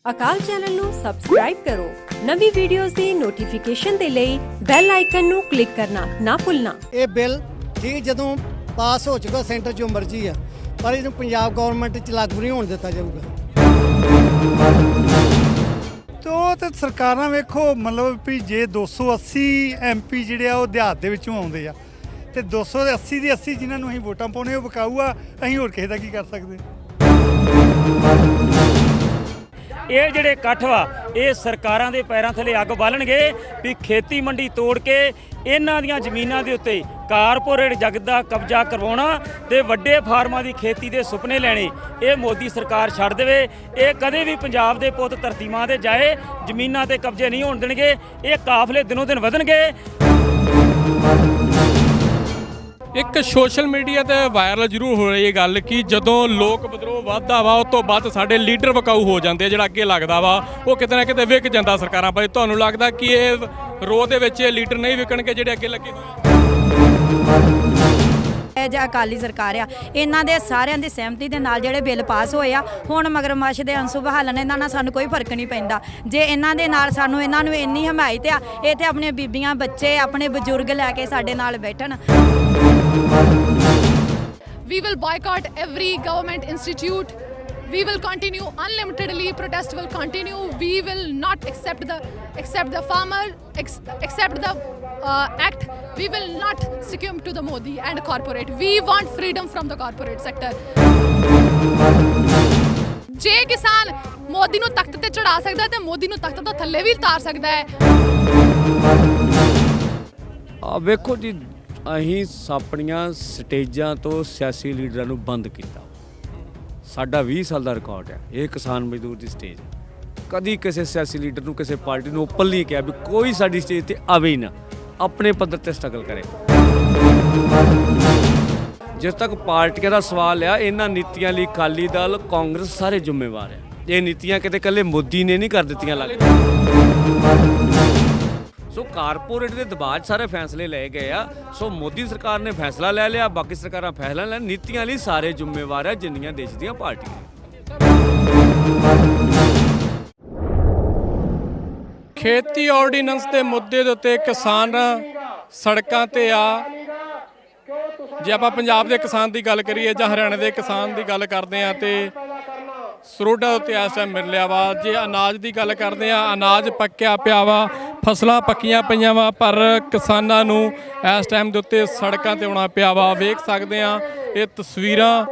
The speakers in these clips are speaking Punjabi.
ਅਕਾਲ ਚੈਨਲ ਨੂੰ ਸਬਸਕ੍ਰਾਈਬ ਕਰੋ। ਨਵੀਂ ਵੀਡੀਓਜ਼ ਦੀ ਨੋਟੀਫਿਕੇਸ਼ਨ ਦੇ ਲਈ ਬੈਲ ਆਈਕਨ ਨੂੰ ਕਲਿੱਕ ਕਰਨਾ ਨਾ ਭੁੱਲਣਾ। ਇਹ ਬਿੱਲ ਠੀਕ ਜਦੋਂ ਪਾਸ ਹੋ ਚੁੱਕਾ ਸੈਂਟਰ 'ਚੋਂ ਮਰਜ਼ੀ ਆ, ਪਰ ਇਹਨੂੰ ਪੰਜਾਬ ਗਵਰਨਮੈਂਟ 'ਚ ਲਾਗੂ ਨਹੀਂ ਹੋਣ ਦਿੱਤਾ ਜਾਊਗਾ। ਤੋ ਤੇ ਸਰਕਾਰਾਂ ਵੇਖੋ ਮਤਲਬ ਵੀ ਜੇ 280 ਐਮਪੀ ਜਿਹੜੇ ਆ ਉਹ ਦਿਹਾਤ ਦੇ ਵਿੱਚੋਂ ਆਉਂਦੇ ਆ ਤੇ 280 ਦੀ 80 ਜਿਨ੍ਹਾਂ ਨੂੰ ਅਸੀਂ ਵੋਟਾਂ ਪਾਉਣੇ ਉਹ ਵਿਕਾਊ ਆ, ਅਸੀਂ ਹੋਰ ਕਿਸੇ ਦਾ ਕੀ ਕਰ ਸਕਦੇ। ਇਹ ਜਿਹੜੇ ਇਕੱਠ ਵਾ ਇਹ ਸਰਕਾਰਾਂ ਦੇ ਪੈਰਾਂ ਥੱਲੇ ਅੱਗ ਬਾਲਣਗੇ ਵੀ ਖੇਤੀ ਮੰਡੀ ਤੋੜ ਕੇ ਇਹਨਾਂ ਦੀਆਂ ਜ਼ਮੀਨਾਂ ਦੇ ਉੱਤੇ ਕਾਰਪੋਰੇਟ ਜਗਤ ਦਾ ਕਬਜ਼ਾ ਕਰਵਾਉਣਾ ਤੇ ਵੱਡੇ ਫਾਰਮਾਂ ਦੀ ਖੇਤੀ ਦੇ ਸੁਪਨੇ ਲੈਣੇ। ਇਹ ਮੋਦੀ ਸਰਕਾਰ ਛੱਡ ਦੇਵੇ। ਇਹ ਕਦੇ ਵੀ ਪੰਜਾਬ ਦੇ ਪੁੱਤ ਧਰਤੀ ਮਾਂ ਦੇ ਜਾਏ ਜ਼ਮੀਨਾਂ ਤੇ ਕਬਜ਼ੇ ਨਹੀਂ ਹੋਣ ਦੇਣਗੇ। ਇਹ ਕਾਫਲੇ ਦਿਨੋਂ ਦਿਨ ਵਧਣਗੇ। ਇੱਕ ਸੋਸ਼ਲ ਮੀਡੀਆ ਤੇ ਵਾਇਰਲ ਜ਼ਰੂਰ ਹੋ ਰਹੀ ਹੈ ਗੱਲ ਕਿ ਜਦੋਂ ਲੋਕ ਵਿਦਰੋਹ ਵੱਧਦਾ ਵਾ ਉਸ ਤੋਂ ਬਾਅਦ ਸਾਡੇ ਲੀਡਰ ਵਿਕਾਊ ਹੋ ਜਾਂਦੇ ਆ। ਜਿਹੜਾ ਅੱਗੇ ਲੱਗਦਾ ਵਾ ਉਹ ਕਿਤੇ ਨਾ ਕਿਤੇ ਵਿਕ ਜਾਂਦਾ ਸਰਕਾਰਾਂ ਪਰ। ਤੁਹਾਨੂੰ ਲੱਗਦਾ ਕਿ ਇਹ ਰੋਹ ਦੇ ਵਿੱਚ ਲੀਡਰ ਨਹੀਂ ਵਿਕਣਗੇ ਜਿਹੜੇ ਅੱਗੇ ਲੱਗੇ ਹੋਏ? ਇਹ ਜਾਂ ਅਕਾਲੀ ਸਰਕਾਰ ਆ, ਇਹਨਾਂ ਦੇ ਸਾਰਿਆਂ ਦੀ ਸਹਿਮਤੀ ਦੇ ਨਾਲ ਜਿਹੜੇ ਬਿੱਲ ਪਾਸ ਹੋਏ ਆ। ਹੁਣ ਮਗਰਮੱਛ ਦੇ ਅੰਸੂ ਬਹਾਲਣ ਇਹਨਾਂ ਨਾਲ ਸਾਨੂੰ ਕੋਈ ਫਰਕ ਨਹੀਂ ਪੈਂਦਾ। ਜੇ ਇਹਨਾਂ ਦੇ ਨਾਲ ਸਾਨੂੰ ਇਹਨਾਂ ਨੂੰ ਇੰਨੀ ਹਮਾਇਤ ਆ, ਇੱਥੇ ਆਪਣੀਆਂ ਬੀਬੀਆਂ ਬੱਚੇ ਆਪਣੇ ਬਜ਼ੁਰਗ ਲੈ ਕੇ ਸਾਡੇ ਨਾਲ ਬੈਠਣ। We will boycott every government institute. We will continue unlimitedly. Protest will continue. We will not accept the farmer, accept the act. We will not succumb to the Modi and corporate. We want freedom from the corporate sector. ਜੇ ਕਿਸਾਨ ਮੋਦੀ ਨੂੰ ਤਖਤ ਤੇ ਚੜਾ ਸਕਦਾ ਤੇ ਮੋਦੀ ਨੂੰ ਤਖਤ ਤੋਂ ਥੱਲੇ ਵੀ ਉਤਾਰ ਸਕਦਾ ਹੈ। ਵੇਖੋ ਜੀ, ਅਸੀਂ ਆਪਣੀਆਂ ਸਟੇਜਾਂ ਤੋਂ ਸਿਆਸੀ ਲੀਡਰਾਂ ਨੂੰ ਬੰਦ ਕੀਤਾ। ਸਾਡਾ 20 ਸਾਲ ਦਾ ਰਿਕਾਰਡ ਹੈ ਇਹ ਕਿਸਾਨ ਮਜ਼ਦੂਰ ਦੀ ਸਟੇਜ। ਕਦੀ ਕਿਸੇ ਸਿਆਸੀ ਲੀਡਰ ਨੂੰ ਕਿਸੇ ਪਾਰਟੀ ਨੂੰ ਓਪਨਲੀ ਕਿਹਾ ਵੀ ਕੋਈ ਸਾਡੀ ਸਟੇਜ ਤੇ ਆਵੇ ਹੀ ਨਾ, ਆਪਣੇ ਪੱਧਰ ਤੇ ਸਟਰਗਲ ਕਰੇ। ਜਿਸ ਤੱਕ ਪਾਰਟੀਆਂ ਦਾ ਸਵਾਲ ਆ, ਇਹਨਾਂ ਨੀਤੀਆਂ ਲਈ ਅਕਾਲੀ ਦਲ ਕਾਂਗਰਸ ਸਾਰੇ ਜ਼ਿੰਮੇਵਾਰ ਆ। ਇਹ ਨੀਤੀਆਂ ਕਿਤੇ ਇਕੱਲੇ ਮੋਦੀ ਨੇ ਨਹੀਂ ਕਰ ਦਿੱਤੀਆਂ ਲੱਗਦਾ। ਸੋ ਕਾਰਪੋਰੇਟ ਦੇ ਦਬਾਅ 'ਚ ਸਾਰੇ ਫੈਸਲੇ ਲਏ ਗਏ ਆ। ਸੋ ਮੋਦੀ ਸਰਕਾਰ ਨੇ ਫੈਸਲਾ ਲੈ ਲਿਆ, ਬਾਕੀ ਸਰਕਾਰਾਂ ਫੈਸਲਾ ਲੈਣ। ਨੀਤੀਆਂ ਲਈ ਸਾਰੇ ਜ਼ਿੰਮੇਵਾਰ ਆ ਜਿੰਨੀਆਂ ਦੇਸ਼ ਦੀਆਂ ਪਾਰਟੀਆਂ। ਖੇਤੀ ਆਰਡੀਨੈਂਸ ਦੇ ਮੁੱਦੇ ਦੇ ਉੱਤੇ ਕਿਸਾਨ ਸੜਕਾਂ ਤੇ ਆ। ਜੇ ਆਪਾਂ ਪੰਜਾਬ ਦੇ ਕਿਸਾਨ ਦੀ ਗੱਲ ਕਰੀਏ ਜਾਂ ਹਰਿਆਣੇ ਦੇ ਕਿਸਾਨ ਦੀ ਗੱਲ ਕਰਦੇ ਆ ਤੇ ਸਰੋਡਾ ਉੱਤੇ ਇਸ ਟਾਈਮ ਮਿਲ ਲਿਆ ਵਾ। ਜੇ ਅਨਾਜ ਦੀ ਗੱਲ ਕਰਦੇ ਆ, ਅਨਾਜ ਪੱਕਿਆ ਪਿਆ ਵਾ, ਫਸਲਾਂ ਪੱਕੀਆਂ ਪਈਆਂ ਵਾ, ਪਰ ਕਿਸਾਨਾਂ ਨੂੰ ਇਸ ਟਾਈਮ ਦੇ ਉੱਤੇ ਸੜਕਾਂ ਤੇ ਆਉਣਾ ਪਿਆ ਵਾ। ਵੇਖ ਸਕਦੇ ਆ ਇਹ ਤਸਵੀਰਾਂ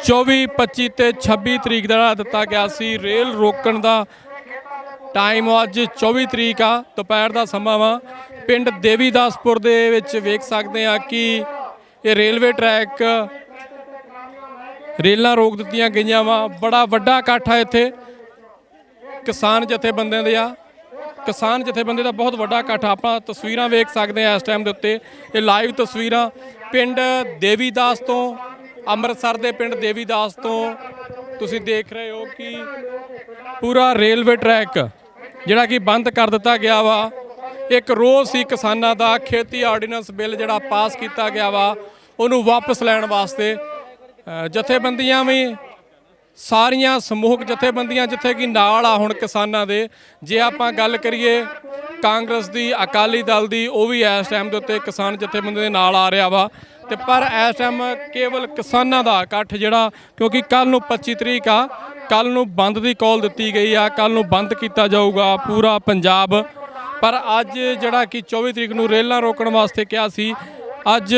24, 25 ਤੇ 26 ਤਰੀਕ ਦਾ ਦਿੱਤਾ ਗਿਆ ਸੀ ਰੇਲ ਰੋਕਣ ਦਾ ਟਾਈਮ। ਅੱਜ 24 ਤਰੀਕ ਆ, ਦੁਪਹਿਰ ਦਾ ਸਮਾਂ ਵਾ। ਪਿੰਡ ਦੇਵੀਦਾਸਪੁਰ ਦੇ ਵਿੱਚ ਵੇਖ ਸਕਦੇ ਆ ਕਿ ਇਹ ਰੇਲਵੇ ਟਰੈਕ ਰੇਲਾਂ ਰੋਕ ਦਿੱਤੀਆਂ ਗਈਆਂ ਵਾ। ਬੜਾ ਵੱਡਾ ਇਕੱਠ ਆ ਇੱਥੇ ਕਿਸਾਨ ਜਥੇਬੰਦੀਆਂ ਦੇ ਆ। ਕਿਸਾਨ ਜਥੇਬੰਦੀ ਦਾ ਬਹੁਤ ਵੱਡਾ ਇਕੱਠ। ਆਪਾਂ ਤਸਵੀਰਾਂ ਵੇਖ ਸਕਦੇ ਆ ਇਸ ਟਾਈਮ ਦੇ ਉੱਤੇ। ਇਹ ਲਾਈਵ ਤਸਵੀਰਾਂ ਪਿੰਡ ਦੇਵੀਦਾਸ ਤੋਂ, ਅੰਮ੍ਰਿਤਸਰ ਦੇ ਪਿੰਡ ਦੇਵੀਦਾਸ ਤੋਂ ਤੁਸੀਂ ਦੇਖ ਰਹੇ ਹੋ ਕਿ ਪੂਰਾ ਰੇਲਵੇ ਟਰੈਕ ਜਿਹੜਾ ਕਿ ਬੰਦ ਕਰ ਦਿੱਤਾ ਗਿਆ ਵਾ। ਇੱਕ ਰੋਸ ਸੀ ਕਿਸਾਨਾਂ ਦਾ। ਖੇਤੀ ਆਰਡੀਨੈਂਸ ਬਿੱਲ ਜਿਹੜਾ ਪਾਸ ਕੀਤਾ ਗਿਆ ਵਾ ਉਹਨੂੰ ਵਾਪਸ ਲੈਣ ਵਾਸਤੇ ਜਥੇਬੰਦੀਆਂ ਵੀ ਸਾਰੀਆਂ ਸਮੂਹਕ ਜਥੇਬੰਦੀਆਂ ਜਿੱਥੇ ਕਿ ਨਾਲ ਆ ਹੁਣ ਕਿਸਾਨਾਂ ਦੇ। ਜੇ ਆਪਾਂ ਗੱਲ ਕਰੀਏ ਕਾਂਗਰਸ ਦੀ, ਅਕਾਲੀ ਦਲ ਦੀ, ਉਹ ਵੀ ਇਸ ਟਾਈਮ ਦੇ ਉੱਤੇ ਕਿਸਾਨ ਜਥੇਬੰਦੀ ਦੇ ਨਾਲ ਆ ਰਿਹਾ ਵਾ। ਤੇ ਪਰ ਇਸ ਟਾਈਮ ਕੇਵਲ ਕਿਸਾਨਾਂ ਦਾ ਇਕੱਠ ਜਿਹੜਾ, ਕਿਉਂਕਿ ਕੱਲ੍ਹ ਨੂੰ 25 ਤਰੀਕ ਆ, ਕੱਲ੍ਹ ਨੂੰ ਬੰਦ ਦੀ ਕਾਲ ਦਿੱਤੀ ਗਈ ਆ। ਕੱਲ੍ਹ ਨੂੰ ਬੰਦ ਕੀਤਾ ਜਾਊਗਾ ਪੂਰਾ ਪੰਜਾਬ। ਪਰ ਅੱਜ ਜਿਹੜਾ ਕਿ 24 ਤਰੀਕ ਨੂੰ ਰੇਲਾਂ ਰੋਕਣ ਵਾਸਤੇ ਕਿਹਾ ਸੀ, ਅੱਜ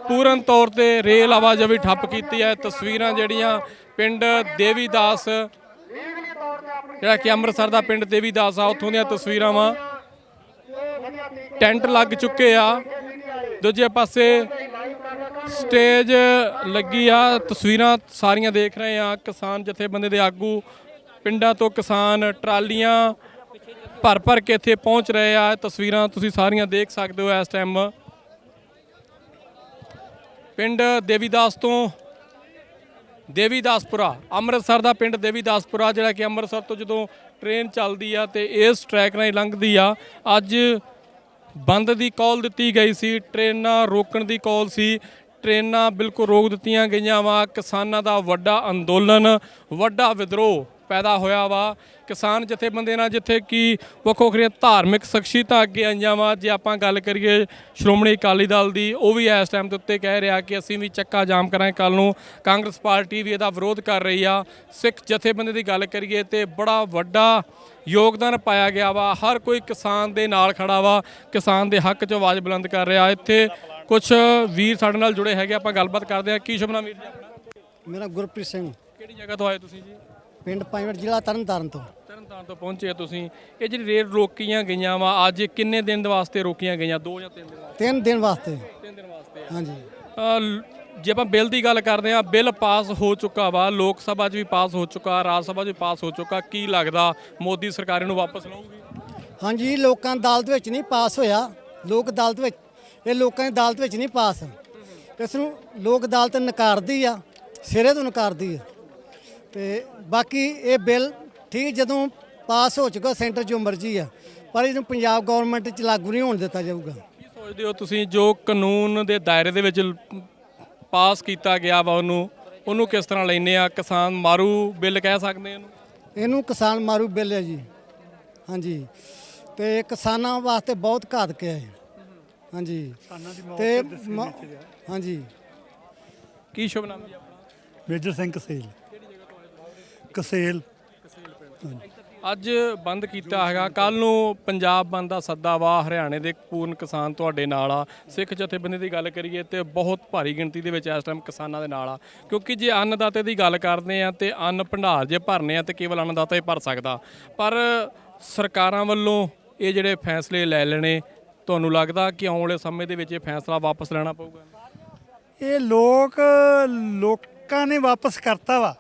ਪੂਰਨ ਤੌਰ ਤੇ ਰੇਲ ਆਵਾਜਾਈ ਠੱਪ ਕੀਤੀ ਹੈ। ਤਸਵੀਰਾਂ ਜਿਹੜੀਆਂ ਪਿੰਡ ਦੇਵੀਦਾਸ, ਜਿਹੜਾ ਕਿ ਅੰਮ੍ਰਿਤਸਰ ਦਾ ਪਿੰਡ ਦੇਵੀਦਾਸ ਆ, ਉੱਥੋਂ ਦੀਆਂ ਤਸਵੀਰਾਂ ਵਾ। ਟੈਂਟ ਲੱਗ ਚੁੱਕੇ ਆ। ਦੂਜੇ ਪਾਸੇ ਸਟੇਜ ਲੱਗੀ ਆ। ਤਸਵੀਰਾਂ ਸਾਰੀਆਂ ਦੇਖ ਰਹੇ ਆ। ਕਿਸਾਨ ਜਥੇਬੰਦੀ ਦੇ ਆਗੂ, ਪਿੰਡਾਂ ਤੋਂ ਕਿਸਾਨ ਟਰਾਲੀਆਂ ਭਰ ਭਰ ਕੇ ਇੱਥੇ ਪਹੁੰਚ ਰਹੇ ਆ। ਤਸਵੀਰਾਂ ਤੁਸੀਂ ਸਾਰੀਆਂ ਦੇਖ ਸਕਦੇ ਹੋ ਇਸ ਟਾਈਮ। ਪਿੰਡ ਦੇਵੀਦਾਸ ਤੋਂ ਦੇਵੀਦਾਸਪੁਰਾ, ਅੰਮ੍ਰਿਤਸਰ ਦਾ ਪਿੰਡ ਦੇਵੀਦਾਸਪੁਰਾ, ਜਿਹੜਾ ਕਿ ਅੰਮ੍ਰਿਤਸਰ ਤੋਂ ਜਦੋਂ ਟ੍ਰੇਨ ਚੱਲਦੀ ਆ ਤੇ ਇਸ ਟਰੈਕ ਨਾਲ ਲੰਘਦੀ ਆ। ਅੱਜ ਬੰਦ ਦੀ ਕਾਲ ਦਿੱਤੀ ਗਈ ਸੀ, ਟ੍ਰੇਨਾਂ ਰੋਕਣ ਦੀ ਕਾਲ ਸੀ। ਟ੍ਰੇਨਾਂ ਬਿਲਕੁਲ ਰੋਕ ਦਿੱਤੀਆਂ ਗਈਆਂ ਵਾ। ਕਿਸਾਨਾਂ ਦਾ ਵੱਡਾ ਅੰਦੋਲਨ, ਵੱਡਾ ਵਿਦਰੋਹ ਪੈਦਾ ਹੋਇਆ ਵਾ। ਕਿਸਾਨ ਜਥੇਬੰਦੀਆਂ ਨਾਲ ਜਿੱਥੇ ਕਿ ਵੱਖੋ ਵੱਖਰੀਆਂ ਧਾਰਮਿਕ ਸ਼ਖਸੀਅਤਾਂ ਅੱਗੇ ਆਈਆਂ ਵਾ। ਜੇ ਆਪਾਂ ਗੱਲ ਕਰੀਏ ਸ਼੍ਰੋਮਣੀ ਅਕਾਲੀ ਦਲ ਦੀ, ਉਹ ਵੀ ਇਸ ਟਾਈਮ ਦੇ ਉੱਤੇ ਕਹਿ ਰਿਹਾ ਕਿ ਅਸੀਂ ਵੀ ਚੱਕਾ ਜਾਮ ਕਰਾਂਗੇ ਕੱਲ ਨੂੰ। ਕਾਂਗਰਸ ਪਾਰਟੀ ਵੀ ਇਹਦਾ ਵਿਰੋਧ ਕਰ ਰਹੀ ਆ। ਸਿੱਖ ਜਥੇਬੰਦੀ ਦੀ ਗੱਲ ਕਰੀਏ ਤੇ ਬੜਾ ਵੱਡਾ ਯੋਗਦਾਨ ਪਾਇਆ ਗਿਆ ਵਾ। ਹਰ ਕੋਈ ਕਿਸਾਨ ਦੇ ਨਾਲ ਖੜਾ ਵਾ, ਕਿਸਾਨ ਦੇ ਹੱਕ 'ਚ ਆਵਾਜ਼ ਬੁਲੰਦ ਕਰ ਰਿਹਾ। ਇੱਥੇ ਕੁਝ ਵੀਰ ਸਾਡੇ ਨਾਲ ਜੁੜੇ ਹੈਗੇ, ਆਪਾਂ ਗੱਲਬਾਤ ਕਰਦੇ ਹਾਂ। ਕੀ ਸ਼ੁਭ ਨਾਮ ਵੀਰ ਜੀ ਆਪਣਾ? ਮੇਰਾ ਗੁਰਪ੍ਰੀਤ ਸਿੰਘ, ਕਿਹੜੀ ਜਗ੍ਹਾ ਤੋਂ ਆਏ ਤੁਸੀਂ ਜੀ? ਪਿੰਡ ਪਾਈਵਟ, ਜ਼ਿਲ੍ਹਾ ਤਰਨਤਾਰਨ ਤੋਂ। ਤਰਨਤਾਰਨ ਤੋਂ ਪਹੁੰਚੇ ਤੁਸੀਂ। ਇਹ ਜਿਹੜੀ ਰੇਲ ਰੋਕੀਆਂ ਗਈਆਂ ਵਾ, ਅੱਜ ਕਿੰਨੇ ਦਿਨ ਦੇ ਵਾਸਤੇ ਰੋਕੀਆਂ ਗਈਆਂ? 2 ਜਾਂ 3 ਦਿਨ ਵਾਸਤੇ? 3 ਦਿਨ ਵਾਸਤੇ। 3 ਦਿਨ ਵਾਸਤੇ। ਹਾਂਜੀ। ਜੇ ਆਪਾਂ ਬਿੱਲ ਦੀ ਗੱਲ ਕਰਦੇ ਹਾਂ, ਬਿੱਲ ਪਾਸ ਹੋ ਚੁੱਕਾ ਵਾ, ਲੋਕ ਸਭਾ 'ਚ ਵੀ ਪਾਸ ਹੋ ਚੁੱਕਾ, ਰਾਜ ਸਭਾ 'ਚ ਵੀ ਪਾਸ ਹੋ ਚੁੱਕਾ। ਕੀ ਲੱਗਦਾ ਮੋਦੀ ਸਰਕਾਰ ਇਹਨੂੰ ਵਾਪਸ ਲਊਗੀ? ਹਾਂਜੀ, ਲੋਕਾਂ ਦੀ ਅਦਾਲਤ ਵਿੱਚ ਨਹੀਂ ਪਾਸ ਹੋਇਆ। ਲੋਕ ਅਦਾਲਤ ਵਿੱਚ, ਇਹ ਲੋਕਾਂ ਦੀ ਅਦਾਲਤ ਵਿੱਚ ਨਹੀਂ ਪਾਸ। ਇਸ ਨੂੰ ਲੋਕ ਅਦਾਲਤ ਨਕਾਰਦੀ ਆ, ਸਿਰੇ ਤੋਂ ਨਕਾਰਦੀ ਆ। ਤੇ ਬਾਕੀ ਇਹ ਬਿੱਲ ਠੀਕ ਜਦੋਂ ਪਾਸ ਹੋ ਚੁੱਕਾ ਸੈਂਟਰ ਜੋ ਮਰਜ਼ੀ ਆ, ਪਰ ਇਹਨੂੰ ਪੰਜਾਬ ਗਵਰਨਮੈਂਟ 'ਚ ਲਾਗੂ ਨਹੀਂ ਹੋਣ ਦਿੱਤਾ ਜਾਊਗਾ। ਕੀ ਸੋਚਦੇ ਹੋ ਤੁਸੀਂ, ਜੋ ਕਾਨੂੰਨ ਦੇ ਦਾਇਰੇ ਦੇ ਵਿੱਚ ਪਾਸ ਕੀਤਾ ਗਿਆ ਵਾ, ਉਹਨੂੰ ਕਿਸ ਤਰ੍ਹਾਂ ਲੈਂਦੇ ਆ? ਕਿਸਾਨ ਮਾਰੂ ਬਿੱਲ ਕਹਿ ਸਕਦੇ ਇਹਨੂੰ? ਇਹਨੂੰ ਕਿਸਾਨ ਮਾਰੂ ਬਿੱਲ ਹੈ ਜੀ। ਹਾਂਜੀ, ਤੇ ਕਿਸਾਨਾਂ ਵਾਸਤੇ ਬਹੁਤ ਘਾਤਕ ਹੈ ਇਹ। ਹਾਂਜੀ, ਤੇ ਹਾਂਜੀ। ਕੀ ਸ਼ੁਭ ਨਾਮ ਜੀ ਆਪਣਾ? ਮੇਜਰ ਸਿੰਘ ਕਸੇਲ। ਕਸੇਲ। ਅੱਜ ਬੰਦ ਕੀਤਾ ਹੈਗਾ, ਕੱਲ ਨੂੰ ਪੰਜਾਬ ਬੰਦ ਦਾ ਸੱਦਾ ਵਾ। ਹਰਿਆਣੇ ਦੇ ਪੂਰਨ ਕਿਸਾਨ ਤੁਹਾਡੇ ਨਾਲ ਆ। ਸਿੱਖ ਜਥੇਬੰਦੀ ਦੀ ਗੱਲ ਕਰੀਏ ਤੇ ਬਹੁਤ ਭਾਰੀ ਗਿਣਤੀ ਦੇ ਵਿੱਚ ਇਸ ਟਾਈਮ ਕਿਸਾਨਾਂ ਦੇ ਨਾਲ ਆ। ਕਿਉਂਕਿ ਜੇ ਅੰਨਦਾਤੇ ਦੀ ਗੱਲ ਕਰਦੇ ਆ ਤੇ ਅੰਨ ਭੰਡਾਰ ਜੇ ਭਰਨੇ ਆ ਤੇ ਕੇਵਲ ਅੰਨਦਾਤਾ ਹੀ ਭਰ ਸਕਦਾ। ਪਰ ਸਰਕਾਰਾਂ ਵੱਲੋਂ ਇਹ ਜਿਹੜੇ ਫੈਸਲੇ ਲੈ ਲੈਣੇ, ਤੁਹਾਨੂੰ ਲੱਗਦਾ ਕਿ ਆਉਣ ਵਾਲੇ ਸਮੇਂ ਦੇ ਵਿੱਚ ਇਹ ਫੈਸਲਾ ਵਾਪਸ ਲੈਣਾ ਪਊਗਾ? ਇਹ ਲੋਕਾਂ ਨੇ ਵਾਪਸ ਕਰਤਾ ਵਾ,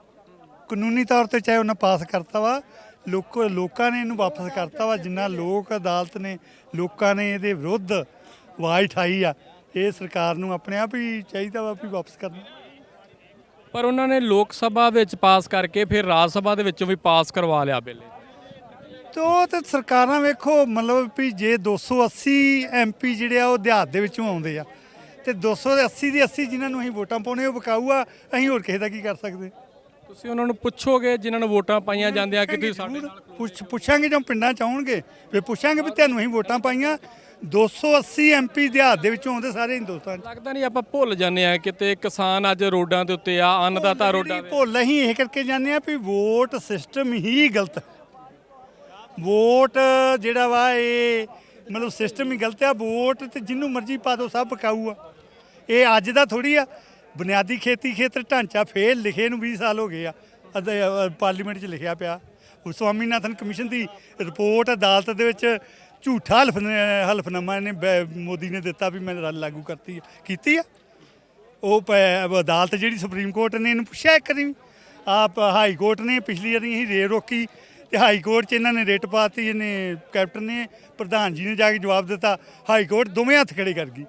ਕਾਨੂੰਨੀ ਤੌਰ ਤੇ ਚਾਹੇ ਉਹਨਾਂ ਪਾਸ ਕਰਤਾ ਵਾ। ਲੋਕਾਂ ਨੇ ਇਹਨੂੰ ਵਾਪਸ ਕਰਤਾ ਵਾ। ਜਿੰਨਾ ਲੋਕ ਅਦਾਲਤ ਨੇ, ਲੋਕਾਂ ਨੇ ਇਹਦੇ ਵਿਰੁੱਧ ਆਵਾਜ਼ ਉਠਾਈ ਆ, ਇਹ ਸਰਕਾਰ ਨੂੰ ਆਪਣੇ ਆਪ ਹੀ ਚਾਹੀਦਾ ਵਾ ਵੀ ਵਾਪਸ ਕਰਨਾ। ਪਰ ਉਹਨਾਂ ਨੇ ਲੋਕ ਸਭਾ ਵਿੱਚ ਪਾਸ ਕਰਕੇ ਫਿਰ ਰਾਜ ਸਭਾ ਦੇ ਵਿੱਚੋਂ ਵੀ ਪਾਸ ਕਰਵਾ ਲਿਆ ਬਿੱਲ। ਤੇ ਉਹ ਤੇ ਸਰਕਾਰਾਂ ਵੇਖੋ, ਮਤਲਬ ਵੀ ਜੇ 280 MP ਜਿਹੜੇ ਆ ਉਹ ਦਿਹਾਤ ਦੇ ਵਿੱਚੋਂ ਆਉਂਦੇ ਆ, ਤੇ 280 ਦੀ 80 ਜਿਨ੍ਹਾਂ ਨੂੰ ਅਸੀਂ ਵੋਟਾਂ ਪਾਉਣੇ ਉਹ ਵਿਕਾਊ ਆ। ਅਸੀਂ ਹੋਰ ਕਿਸੇ ਦਾ ਕੀ ਕਰ ਸਕਦੇ? ਤੁਸੀਂ ਉਹਨਾਂ ਨੂੰ ਪੁੱਛੋਗੇ ਜਿਨ੍ਹਾਂ ਨੂੰ ਵੋਟਾਂ ਪਾਈਆਂ ਜਾਂਦੀਆਂ ਕਿ ਤੁਸੀਂ ਸਾਡੇ ਨਾਲ? ਪੁੱਛਾਂਗੇ, ਜਦੋਂ ਪਿੰਡਾਂ 'ਚ ਆਉਣਗੇ ਫਿਰ ਪੁੱਛਾਂਗੇ ਵੀ ਤੁਹਾਨੂੰ ਅਸੀਂ ਵੋਟਾਂ ਪਾਈਆਂ। 280 MP ਦਿਹਾਤ ਦੇ ਵਿੱਚੋਂ ਆਉਂਦੇ ਸਾਰੇ ਹਿੰਦੁਸਤਾਨ 'ਚ। ਲੱਗਦਾ ਨਹੀਂ ਆਪਾਂ ਭੁੱਲ ਜਾਂਦੇ ਆ ਕਿਤੇ ਕਿਸਾਨ ਅੱਜ ਰੋਡਾਂ ਦੇ ਉੱਤੇ ਆ, ਅੰਨਦਾਤਾ ਰੋਡਾਂ ਤੇ। ਭੁੱਲ ਅਸੀਂ ਇਹ ਕਰਕੇ ਜਾਂਦੇ ਆ ਵੀ ਵੋਟ ਸਿਸਟਮ ਹੀ ਗਲਤ। ਵੋਟ ਜਿਹੜਾ ਵਾ ਇਹ ਮਤਲਬ ਸਿਸਟਮ ਹੀ ਗਲਤ ਆ। ਵੋਟ ਤੇ ਜਿਹਨੂੰ ਮਰਜ਼ੀ ਪਾ ਦਿਓ ਸਭ ਵਿਕਾਊ ਆ। ਇਹ ਅੱਜ ਦਾ ਥੋੜੀ ਆ। ਬੁਨਿਆਦੀ ਖੇਤੀ ਖੇਤਰ ਢਾਂਚਾ ਫੇਰ ਲਿਖੇ ਨੂੰ 20 ਸਾਲ ਹੋ ਗਏ ਆ। ਪਾਰਲੀਮੈਂਟ 'ਚ ਲਿਖਿਆ ਪਿਆ। ਸਵਾਮੀਨਾਥਨ ਕਮਿਸ਼ਨ ਦੀ ਰਿਪੋਰਟ ਅਦਾਲਤ ਦੇ ਵਿੱਚ ਝੂਠਾ ਹਲਫਨਾਮਾ ਇਹਨੇ ਮੋਦੀ ਨੇ ਦਿੱਤਾ ਵੀ ਮੈਂ ਲਾਗੂ ਕੀਤੀ ਆ। ਉਹ ਅਦਾਲਤ ਜਿਹੜੀ ਸੁਪਰੀਮ ਕੋਰਟ ਨੇ ਇਹਨੂੰ ਪੁੱਛਿਆ ਇੱਕ ਵਾਰੀ। ਆਪ ਹਾਈ ਕੋਰਟ ਨੇ ਪਿਛਲੀ ਵਾਰੀ ਅਸੀਂ ਰੇਲ ਰੋਕੀ ਤੇ ਹਾਈ ਕੋਰਟ 'ਚ ਇਹਨਾਂ ਨੇ ਰਿਟ ਪਾਤੀ। ਇਹਨੇ ਕੈਪਟਨ ਨੇ, ਪ੍ਰਧਾਨ ਜੀ ਨੇ ਜਾ ਕੇ ਜਵਾਬ ਦਿੱਤਾ। ਹਾਈ ਕੋਰਟ ਦੋਵੇਂ ਹੱਥ ਖੜੇ ਕਰ ਗਈ।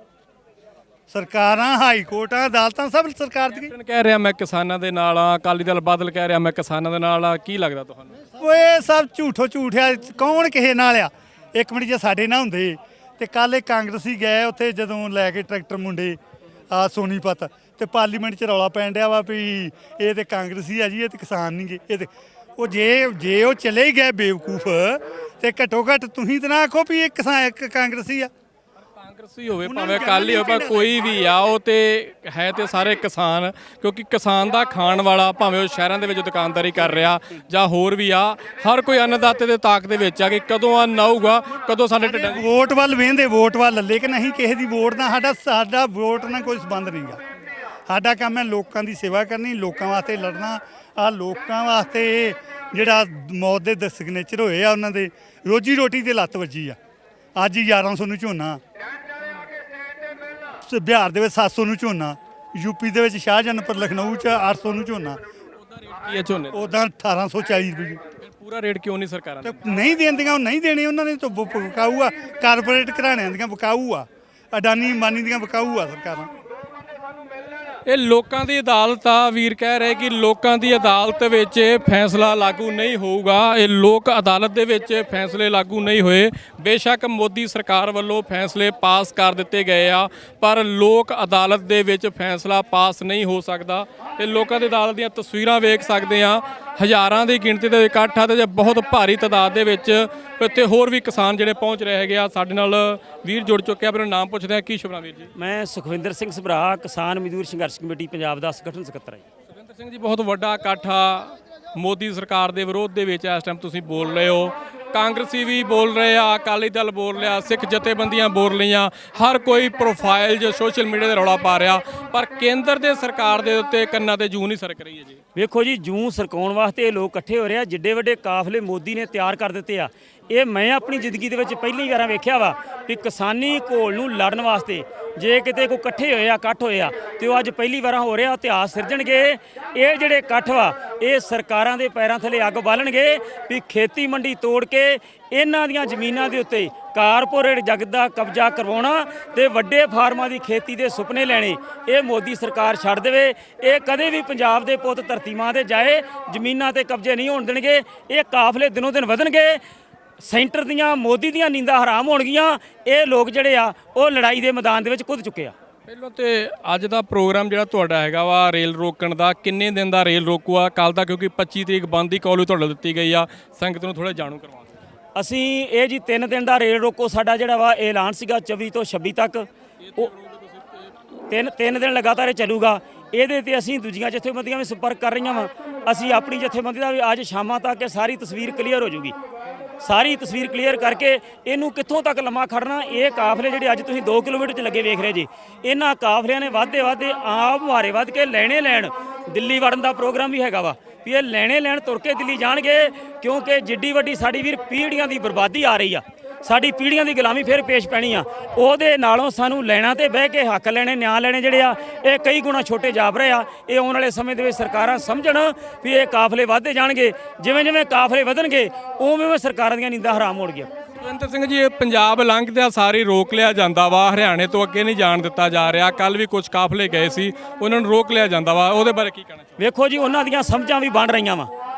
ਸਰਕਾਰਾਂ, ਹਾਈ ਕੋਰਟਾਂ, ਅਦਾਲਤਾਂ ਸਭ ਸਰਕਾਰ ਦੀ। ਕਹਿ ਰਿਹਾ ਮੈਂ ਕਿਸਾਨਾਂ ਦੇ ਨਾਲ ਆ, ਅਕਾਲੀ ਦਲ ਬਾਦਲ ਕਹਿ ਰਿਹਾ ਮੈਂ ਕਿਸਾਨਾਂ ਦੇ ਨਾਲ ਆ। ਕੀ ਲੱਗਦਾ ਤੁਹਾਨੂੰ? ਉਹ ਇਹ ਸਭ ਝੂਠੋ ਝੂਠ ਆ। ਕੌਣ ਕਿਸੇ ਨਾਲ ਆ? ਇੱਕ ਮਿੰਟ ਜੇ ਸਾਡੇ ਨਾਲ ਹੁੰਦੇ ਤੇ ਕੱਲ ਇਹ ਕਾਂਗਰਸੀ ਗਏ ਉੱਥੇ ਜਦੋਂ ਲੈ ਕੇ ਟਰੈਕਟਰ ਮੁੰਡੇ ਆ ਸੋਨੀਪਤ, ਤੇ ਪਾਰਲੀਮੈਂਟ 'ਚ ਰੌਲਾ ਪੈਣ ਡਿਆ ਵਾ ਵੀ ਇਹ ਤੇ ਕਾਂਗਰਸੀ ਆ ਜੀ, ਇਹ ਤੇ ਕਿਸਾਨ ਨਹੀਂ ਗੇ। ਇਹ ਤੇ ਉਹ ਜੇ ਉਹ ਚਲੇ ਹੀ ਗਏ ਬੇਵਕੂਫ, ਤੇ ਘੱਟੋ ਘੱਟ ਤੁਸੀਂ ਤਾਂ ਨਾ ਆਖੋ ਵੀ ਇਹ ਕਾਂਗਰਸੀ ਆ। ਕਾਂਗਰਸੀ ਹੋਵੇ ਭਾਵੇਂ ਅਕਾਲੀ ਹੋਵੇ, ਭਾਵੇਂ ਕੋਈ ਵੀ ਆ, ਉਹ ਤੇ ਹੈ ਤੇ ਸਾਰੇ ਕਿਸਾਨ। ਕਿਉਂਕਿ ਕਿਸਾਨ ਦਾ ਖਾਣ ਵਾਲਾ, ਭਾਵੇਂ ਉਹ ਸ਼ਹਿਰਾਂ ਦੇ ਵਿੱਚ ਦੁਕਾਨਦਾਰੀ ਕਰ ਰਿਹਾ ਜਾਂ ਹੋਰ ਵੀ ਆ, ਹਰ ਕੋਈ ਅੰਨਦਾਤੇ ਦੇ ਤਾਕ ਦੇ ਵਿੱਚ ਆ ਕਿ ਕਦੋਂ ਅੰਨ ਆਊਗਾ, ਕਦੋਂ ਸਾਡੇ ਢਿੱਡਾਂ ਦੀ। ਵੋਟ ਵੱਲ ਵੇਂਦੇ, ਵੋਟ ਵੱਲ, ਲੇਕਿਨ ਅਸੀਂ ਕਿਸੇ ਦੀ ਵੋਟ ਨਾਲ, ਸਾਡਾ ਵੋਟ ਨਾਲ ਕੋਈ ਸੰਬੰਧ ਨਹੀਂ ਗਾ। ਸਾਡਾ ਕੰਮ ਹੈ ਲੋਕਾਂ ਦੀ ਸੇਵਾ ਕਰਨੀ, ਲੋਕਾਂ ਵਾਸਤੇ ਲੜਨਾ। ਆ ਲੋਕਾਂ ਵਾਸਤੇ ਜਿਹੜਾ ਮੌਤ ਦੇ ਸਿਗਨੇਚਰ ਹੋਏ ਆ, ਉਹਨਾਂ ਦੇ ਰੋਜੀ ਰੋਟੀ ਤੇ ਲੱਤ ਵੱਜੀ ਆ। ਅੱਜ 1100 ਨੂੰ ਝੋਨਾ, ਬਿਹਾਰ ਦੇ ਵਿੱਚ 700 ਨੂੰ ਝੋਨਾ, ਯੂਪੀ ਦੇ ਵਿੱਚ ਸ਼ਾਹਜਹਾਨਪੁਰ ਲਖਨਊ 'ਚ 800 ਨੂੰ ਝੋਨਾ, ਕੀ ਹੈ ਝੋਨੇ ਦਾ? ਉੱਦਾਂ 1840 ਰੁਪਏ। ਫਿਰ ਪੂਰਾ ਰੇਟ ਕਿਉਂ ਨਹੀਂ ਸਰਕਾਰਾਂ ਤੇ ਨਹੀਂ ਦਿੰਦੀਆਂ, ਉਹ ਨਹੀਂ ਦੇਣੇ। ਉਹਨਾਂ ਨੇ ਤਾਂ ਵਿਕਾਊ ਆ। ਕਾਰਪੋਰੇਟ ਘਰਾਣਿਆਂ ਦੀਆਂ ਵਿਕਾਊ ਆ, ਅਡਾਨੀ ਅੰਬਾਨੀ ਦੀਆਂ ਵਿਕਾਊ ਆ ਸਰਕਾਰਾਂ। ਇਹ ਲੋਕਾਂ ਦੀ ਅਦਾਲਤ ਆ। ਵੀਰ ਕਹਿ ਰਹੇ ਕਿ ਲੋਕਾਂ ਦੀ ਅਦਾਲਤ ਵਿੱਚ ਇਹ ਫੈਸਲਾ ਲਾਗੂ ਨਹੀਂ ਹੋਊਗਾ। ਇਹ ਲੋਕ ਅਦਾਲਤ ਦੇ ਵਿੱਚ ਫੈਸਲੇ ਲਾਗੂ ਨਹੀਂ ਹੋਏ। ਬੇਸ਼ੱਕ ਮੋਦੀ ਸਰਕਾਰ ਵੱਲੋਂ ਫੈਸਲੇ ਪਾਸ ਕਰ ਦਿੱਤੇ ਗਏ ਆ, ਪਰ ਲੋਕ ਅਦਾਲਤ ਦੇ ਵਿੱਚ ਫੈਸਲਾ ਪਾਸ ਨਹੀਂ ਹੋ ਸਕਦਾ। ਇਹ ਲੋਕਾਂ ਦੀ ਅਦਾਲਤ ਦੀਆਂ ਤਸਵੀਰਾਂ ਵੇਖ ਸਕਦੇ ਆ। ਹਜ਼ਾਰਾਂ ਦੀ ਗਿਣਤੀ ਦੇ ਇਕੱਠ ਆ ਤੇ ਬਹੁਤ ਭਾਰੀ ਤਾਦਾਦ ਦੇ ਵਿੱਚ ਇੱਥੇ ਹੋਰ ਵੀ ਕਿਸਾਨ ਜਿਹੜੇ ਪਹੁੰਚ ਰਹੇ ਹੈਗੇ ਆ। ਸਾਡੇ ਨਾਲ ਵੀਰ ਜੁੜ ਚੁੱਕੇ ਆ। ਮੇਰਾ ਨਾਮ ਪੁੱਛਦੇ ਆ, ਕੀ ਸ਼ੁਭਨਾਮ ਵੀਰ ਜੀ? ਮੈਂ ਸੁਖਵਿੰਦਰ ਸਿੰਘ ਸਭਰਾ, ਕਿਸਾਨ ਮਜ਼ਦੂਰ ਸੰਘਰਸ਼ ਕਮੇਟੀ ਪੰਜਾਬ ਦਾ ਸੰਗਠਨ ਸਕੱਤਰ ਹਾਂ ਜੀ। ਸੁਖਵਿੰਦਰ ਸਿੰਘ ਜੀ, ਬਹੁਤ ਵੱਡਾ ਇਕੱਠ ਆ ਮੋਦੀ ਸਰਕਾਰ ਦੇ ਵਿਰੋਧ ਦੇ ਵਿੱਚ ਇਸ ਟਾਈਮ ਤੁਸੀਂ ਬੋਲ ਰਹੇ ਹੋ। ਕਾਂਗਰਸੀ ਵੀ ਬੋਲ ਰਹੇ ਆ, ਅਕਾਲੀ ਦਲ ਬੋਲ ਰਿਹਾ, ਸਿੱਖ ਜਥੇਬੰਦੀਆਂ ਬੋਲ ਰਹੀਆਂ, ਹਰ ਕੋਈ ਪ੍ਰੋਫਾਈਲ ਜੋ ਸੋਸ਼ਲ ਮੀਡੀਆ 'ਤੇ ਰੌਲਾ ਪਾ ਰਿਹਾ, ਪਰ ਕੇਂਦਰ ਦੇ ਸਰਕਾਰ ਦੇ ਉੱਤੇ ਕੰਨਾਂ ਤੇ ਜੂੰ ਨਹੀਂ ਸਰਕ ਰਹੀ ਹੈ ਜੀ। ਵੇਖੋ ਜੀ, ਜੂੰ ਸਰਕਾਉਣ ਵਾਸਤੇ ਇਹ ਲੋਕ ਇਕੱਠੇ ਹੋ ਰਹੇ ਆ। ਜਿੱਡੇ ਵੱਡੇ ਕਾਫਲੇ ਮੋਦੀ ਨੇ ਤਿਆਰ ਕਰ ਦਿੱਤੇ ਆ। ਇਹ ਮੈਂ ਆਪਣੀ ਜ਼ਿੰਦਗੀ ਦੇ ਵਿੱਚ ਪਹਿਲੀ ਵਾਰ ਵੇਖਿਆ ਵਾ ਵੀ ਕਿਸਾਨੀ ਘੋਲ ਨੂੰ ਲੜਨ ਵਾਸਤੇ ਜੇ ਕਿਤੇ ਕੋਈ ਇਕੱਠੇ ਹੋਏ ਆ, ਇਕੱਠ ਹੋਏ ਆ, ਤੇ ਉਹ ਅੱਜ ਪਹਿਲੀ ਵਾਰ ਹੋ ਰਿਹਾ। ਇਤਿਹਾਸ ਸਿਰਜਣਗੇ। ਇਹ ਜਿਹੜੇ ਇਕੱਠ ਵਾ ਇਹ ਸਰਕਾਰਾਂ ਦੇ ਪੈਰਾਂ ਥੱਲੇ ਅੱਗ ਬਾਲਣਗੇ ਵੀ ਖੇਤੀ ਮੰਡੀ ਤੋੜ ਕੇ ਇਹਨਾਂ ਦੀਆਂ ਜ਼ਮੀਨਾਂ ਦੇ ਉੱਤੇ ਕਾਰਪੋਰੇਟ ਜਗਤ ਦਾ ਕਬਜ਼ਾ ਕਰਵਾਉਣਾ ਤੇ ਵੱਡੇ ਫਾਰਮਾਂ ਦੀ ਖੇਤੀ ਦੇ ਸੁਪਨੇ ਲੈਣੇ ਇਹ ਮੋਦੀ ਸਰਕਾਰ ਛੱਡ ਦੇਵੇ। ਇਹ ਕਦੇ ਵੀ ਪੰਜਾਬ ਦੇ ਪੁੱਤ ਧਰਤੀ ਮਾਂ ਤੇ ਜਾਏ ਜ਼ਮੀਨਾਂ ਤੇ ਕਬਜ਼ੇ ਨਹੀਂ ਹੋਣ ਦੇਣਗੇ। ਇਹ ਕਾਫਲੇ ਦਿਨੋਂ ਦਿਨ ਵਧਣਗੇ। ਸੈਂਟਰ ਦੀਆਂ ਮੋਦੀ ਦੀਆਂ ਨੀਂਦਾਂ ਹਰਾਮ ਹੋਣਗੀਆਂ। ਇਹ ਲੋਕ ਜਿਹੜੇ ਆ ਉਹ ਲੜਾਈ ਦੇ ਮੈਦਾਨ ਦੇ ਵਿੱਚ ਕੁੱਦ ਚੁੱਕੇ ਆ। ਪਹਿਲਾਂ ਤੇ ਅੱਜ ਦਾ ਪ੍ਰੋਗਰਾਮ ਜਿਹੜਾ ਤੁਹਾਡਾ ਹੈਗਾ ਵਾ ਰੇਲ ਰੋਕਣ ਦਾ, ਕਿੰਨੇ ਦਿਨ ਦਾ ਰੇਲ ਰੋਕੂ ਆ ਕੱਲ ਦਾ? ਕਿਉਂਕਿ 25 ਤਰੀਕ ਬੰਦ ਦੀ ਕਾਲ ਵੀ ਤੁਹਾਡੇ ਦਿੱਤੀ ਗਈ ਆ, ਸੰਗਤ ਨੂੰ ਥੋੜਾ ਜਾਣੂ ਕਰਵਾ ਦਿਓ। ਅਸੀਂ ਇਹ ਜੀ 3 ਦਿਨ ਦਾ ਰੇਲ ਰੋਕੋ ਸਾਡਾ ਜਿਹੜਾ ਵਾ ਐਲਾਨ ਸੀਗਾ 24 ਤੋਂ 26 ਤੱਕ। ਉਹ ਤਿੰਨ ਦਿਨ ਲਗਾਤਾਰ ਇਹ ਚੱਲੂਗਾ। ਇਹਦੇ ਤੇ ਅਸੀਂ ਦੂਜੀਆਂ ਜਥੇਬੰਦੀਆਂ ਵੀ ਸੰਪਰਕ ਕਰ ਰਹੀਆਂ ਵਾ। ਅਸੀਂ ਆਪਣੀ ਜਥੇਬੰਦੀ ਦਾ ਵੀ ਅੱਜ ਸ਼ਾਮਾਂ ਤੱਕ ਇਹ ਸਾਰੀ ਤਸਵੀਰ ਕਲੀਅਰ ਹੋ ਜੂਗੀ। ਸਾਰੀ ਤਸਵੀਰ ਕਲੀਅਰ ਕਰਕੇ ਇਹਨੂੰ ਕਿੱਥੋਂ ਤੱਕ ਲੰਮਾ ਖੜਨਾ। ਇਹ ਕਾਫਲੇ ਜਿਹੜੇ ਅੱਜ ਤੁਸੀਂ 2 ਕਿਲੋਮੀਟਰ 'ਚ ਲੱਗੇ ਵੇਖ ਰਹੇ ਜੀ, ਇਹਨਾਂ ਕਾਫਲਿਆਂ ਨੇ ਵਾਧੇ ਆਪ ਮੁਹਾਰੇ ਵੱਧ ਕੇ ਲੈਣੇ ਲੈਣ ਦਿੱਲੀ ਵੜਨ ਦਾ ਪ੍ਰੋਗਰਾਮ ਵੀ ਹੈਗਾ ਵਾ ਵੀ ਇਹ ਲੈਣੇ ਲੈਣ ਤੁਰ ਕੇ ਦਿੱਲੀ ਜਾਣਗੇ। ਕਿਉਂਕਿ ਜਿੱਡੀ ਵੱਡੀ ਸਾਡੀ ਵੀਰ ਪੀੜ੍ਹੀਆਂ ਦੀ ਬਰਬਾਦੀ ਆ ਰਹੀ ਆ, ਸਾਡੀ ਪੀੜ੍ਹੀਆਂ ਦੀ ਗੁਲਾਮੀ ਫਿਰ ਪੇਸ਼ ਪੈਣੀ ਆ। ਉਹਦੇ ਨਾਲੋਂ ਸਾਨੂੰ ਲੈਣਾ ਤੇ ਬਹਿ ਕੇ ਹੱਕ ਲੈਣੇ, ਨਿਆਂ ਲੈਣੇ ਜਿਹੜੇ ਆ ਇਹ ਕਈ ਗੁਣਾ ਛੋਟੇ ਜਾਪ ਰਹੇ ਆ। ਇਹ ਆਉਣ ਵਾਲੇ ਸਮੇਂ ਦੇ ਵਿੱਚ ਸਰਕਾਰਾਂ ਸਮਝਣ ਵੀ ਇਹ ਕਾਫਲੇ ਵੱਧਦੇ ਜਾਣਗੇ। ਜਿਵੇਂ ਜਿਵੇਂ ਕਾਫਲੇ ਵਧਣਗੇ ਉਵੇਂ ਸਰਕਾਰਾਂ ਦੀਆਂ ਨੀਂਦਾਂ ਹਰਾਮ ਹੋਣਗੀਆਂ। ਸੁਖਵਿੰਦਰ ਸਿੰਘ ਜੀ, ਇਹ ਪੰਜਾਬ ਲੰਘਦਿਆਂ ਸਾਰੀ ਰੋਕ ਲਿਆ ਜਾਂਦਾ ਵਾ, ਹਰਿਆਣੇ ਤੋਂ ਅੱਗੇ ਨਹੀਂ ਜਾਣ ਦਿੱਤਾ ਜਾ ਰਿਹਾ। ਕੱਲ ਵੀ ਕੁਝ ਕਾਫਲੇ ਗਏ ਸੀ, ਉਹਨਾਂ ਨੂੰ ਰੋਕ ਲਿਆ ਜਾਂਦਾ ਵਾ, ਉਹਦੇ ਬਾਰੇ ਕੀ ਕਹਿਣਾ ਚਾਹੁੰਦੇ? ਵੇਖੋ ਜੀ, ਉਹਨਾਂ ਦੀਆਂ ਸਮਝਾਂ ਵੀ ਬਣ ਰਹੀਆਂ ਵਾ।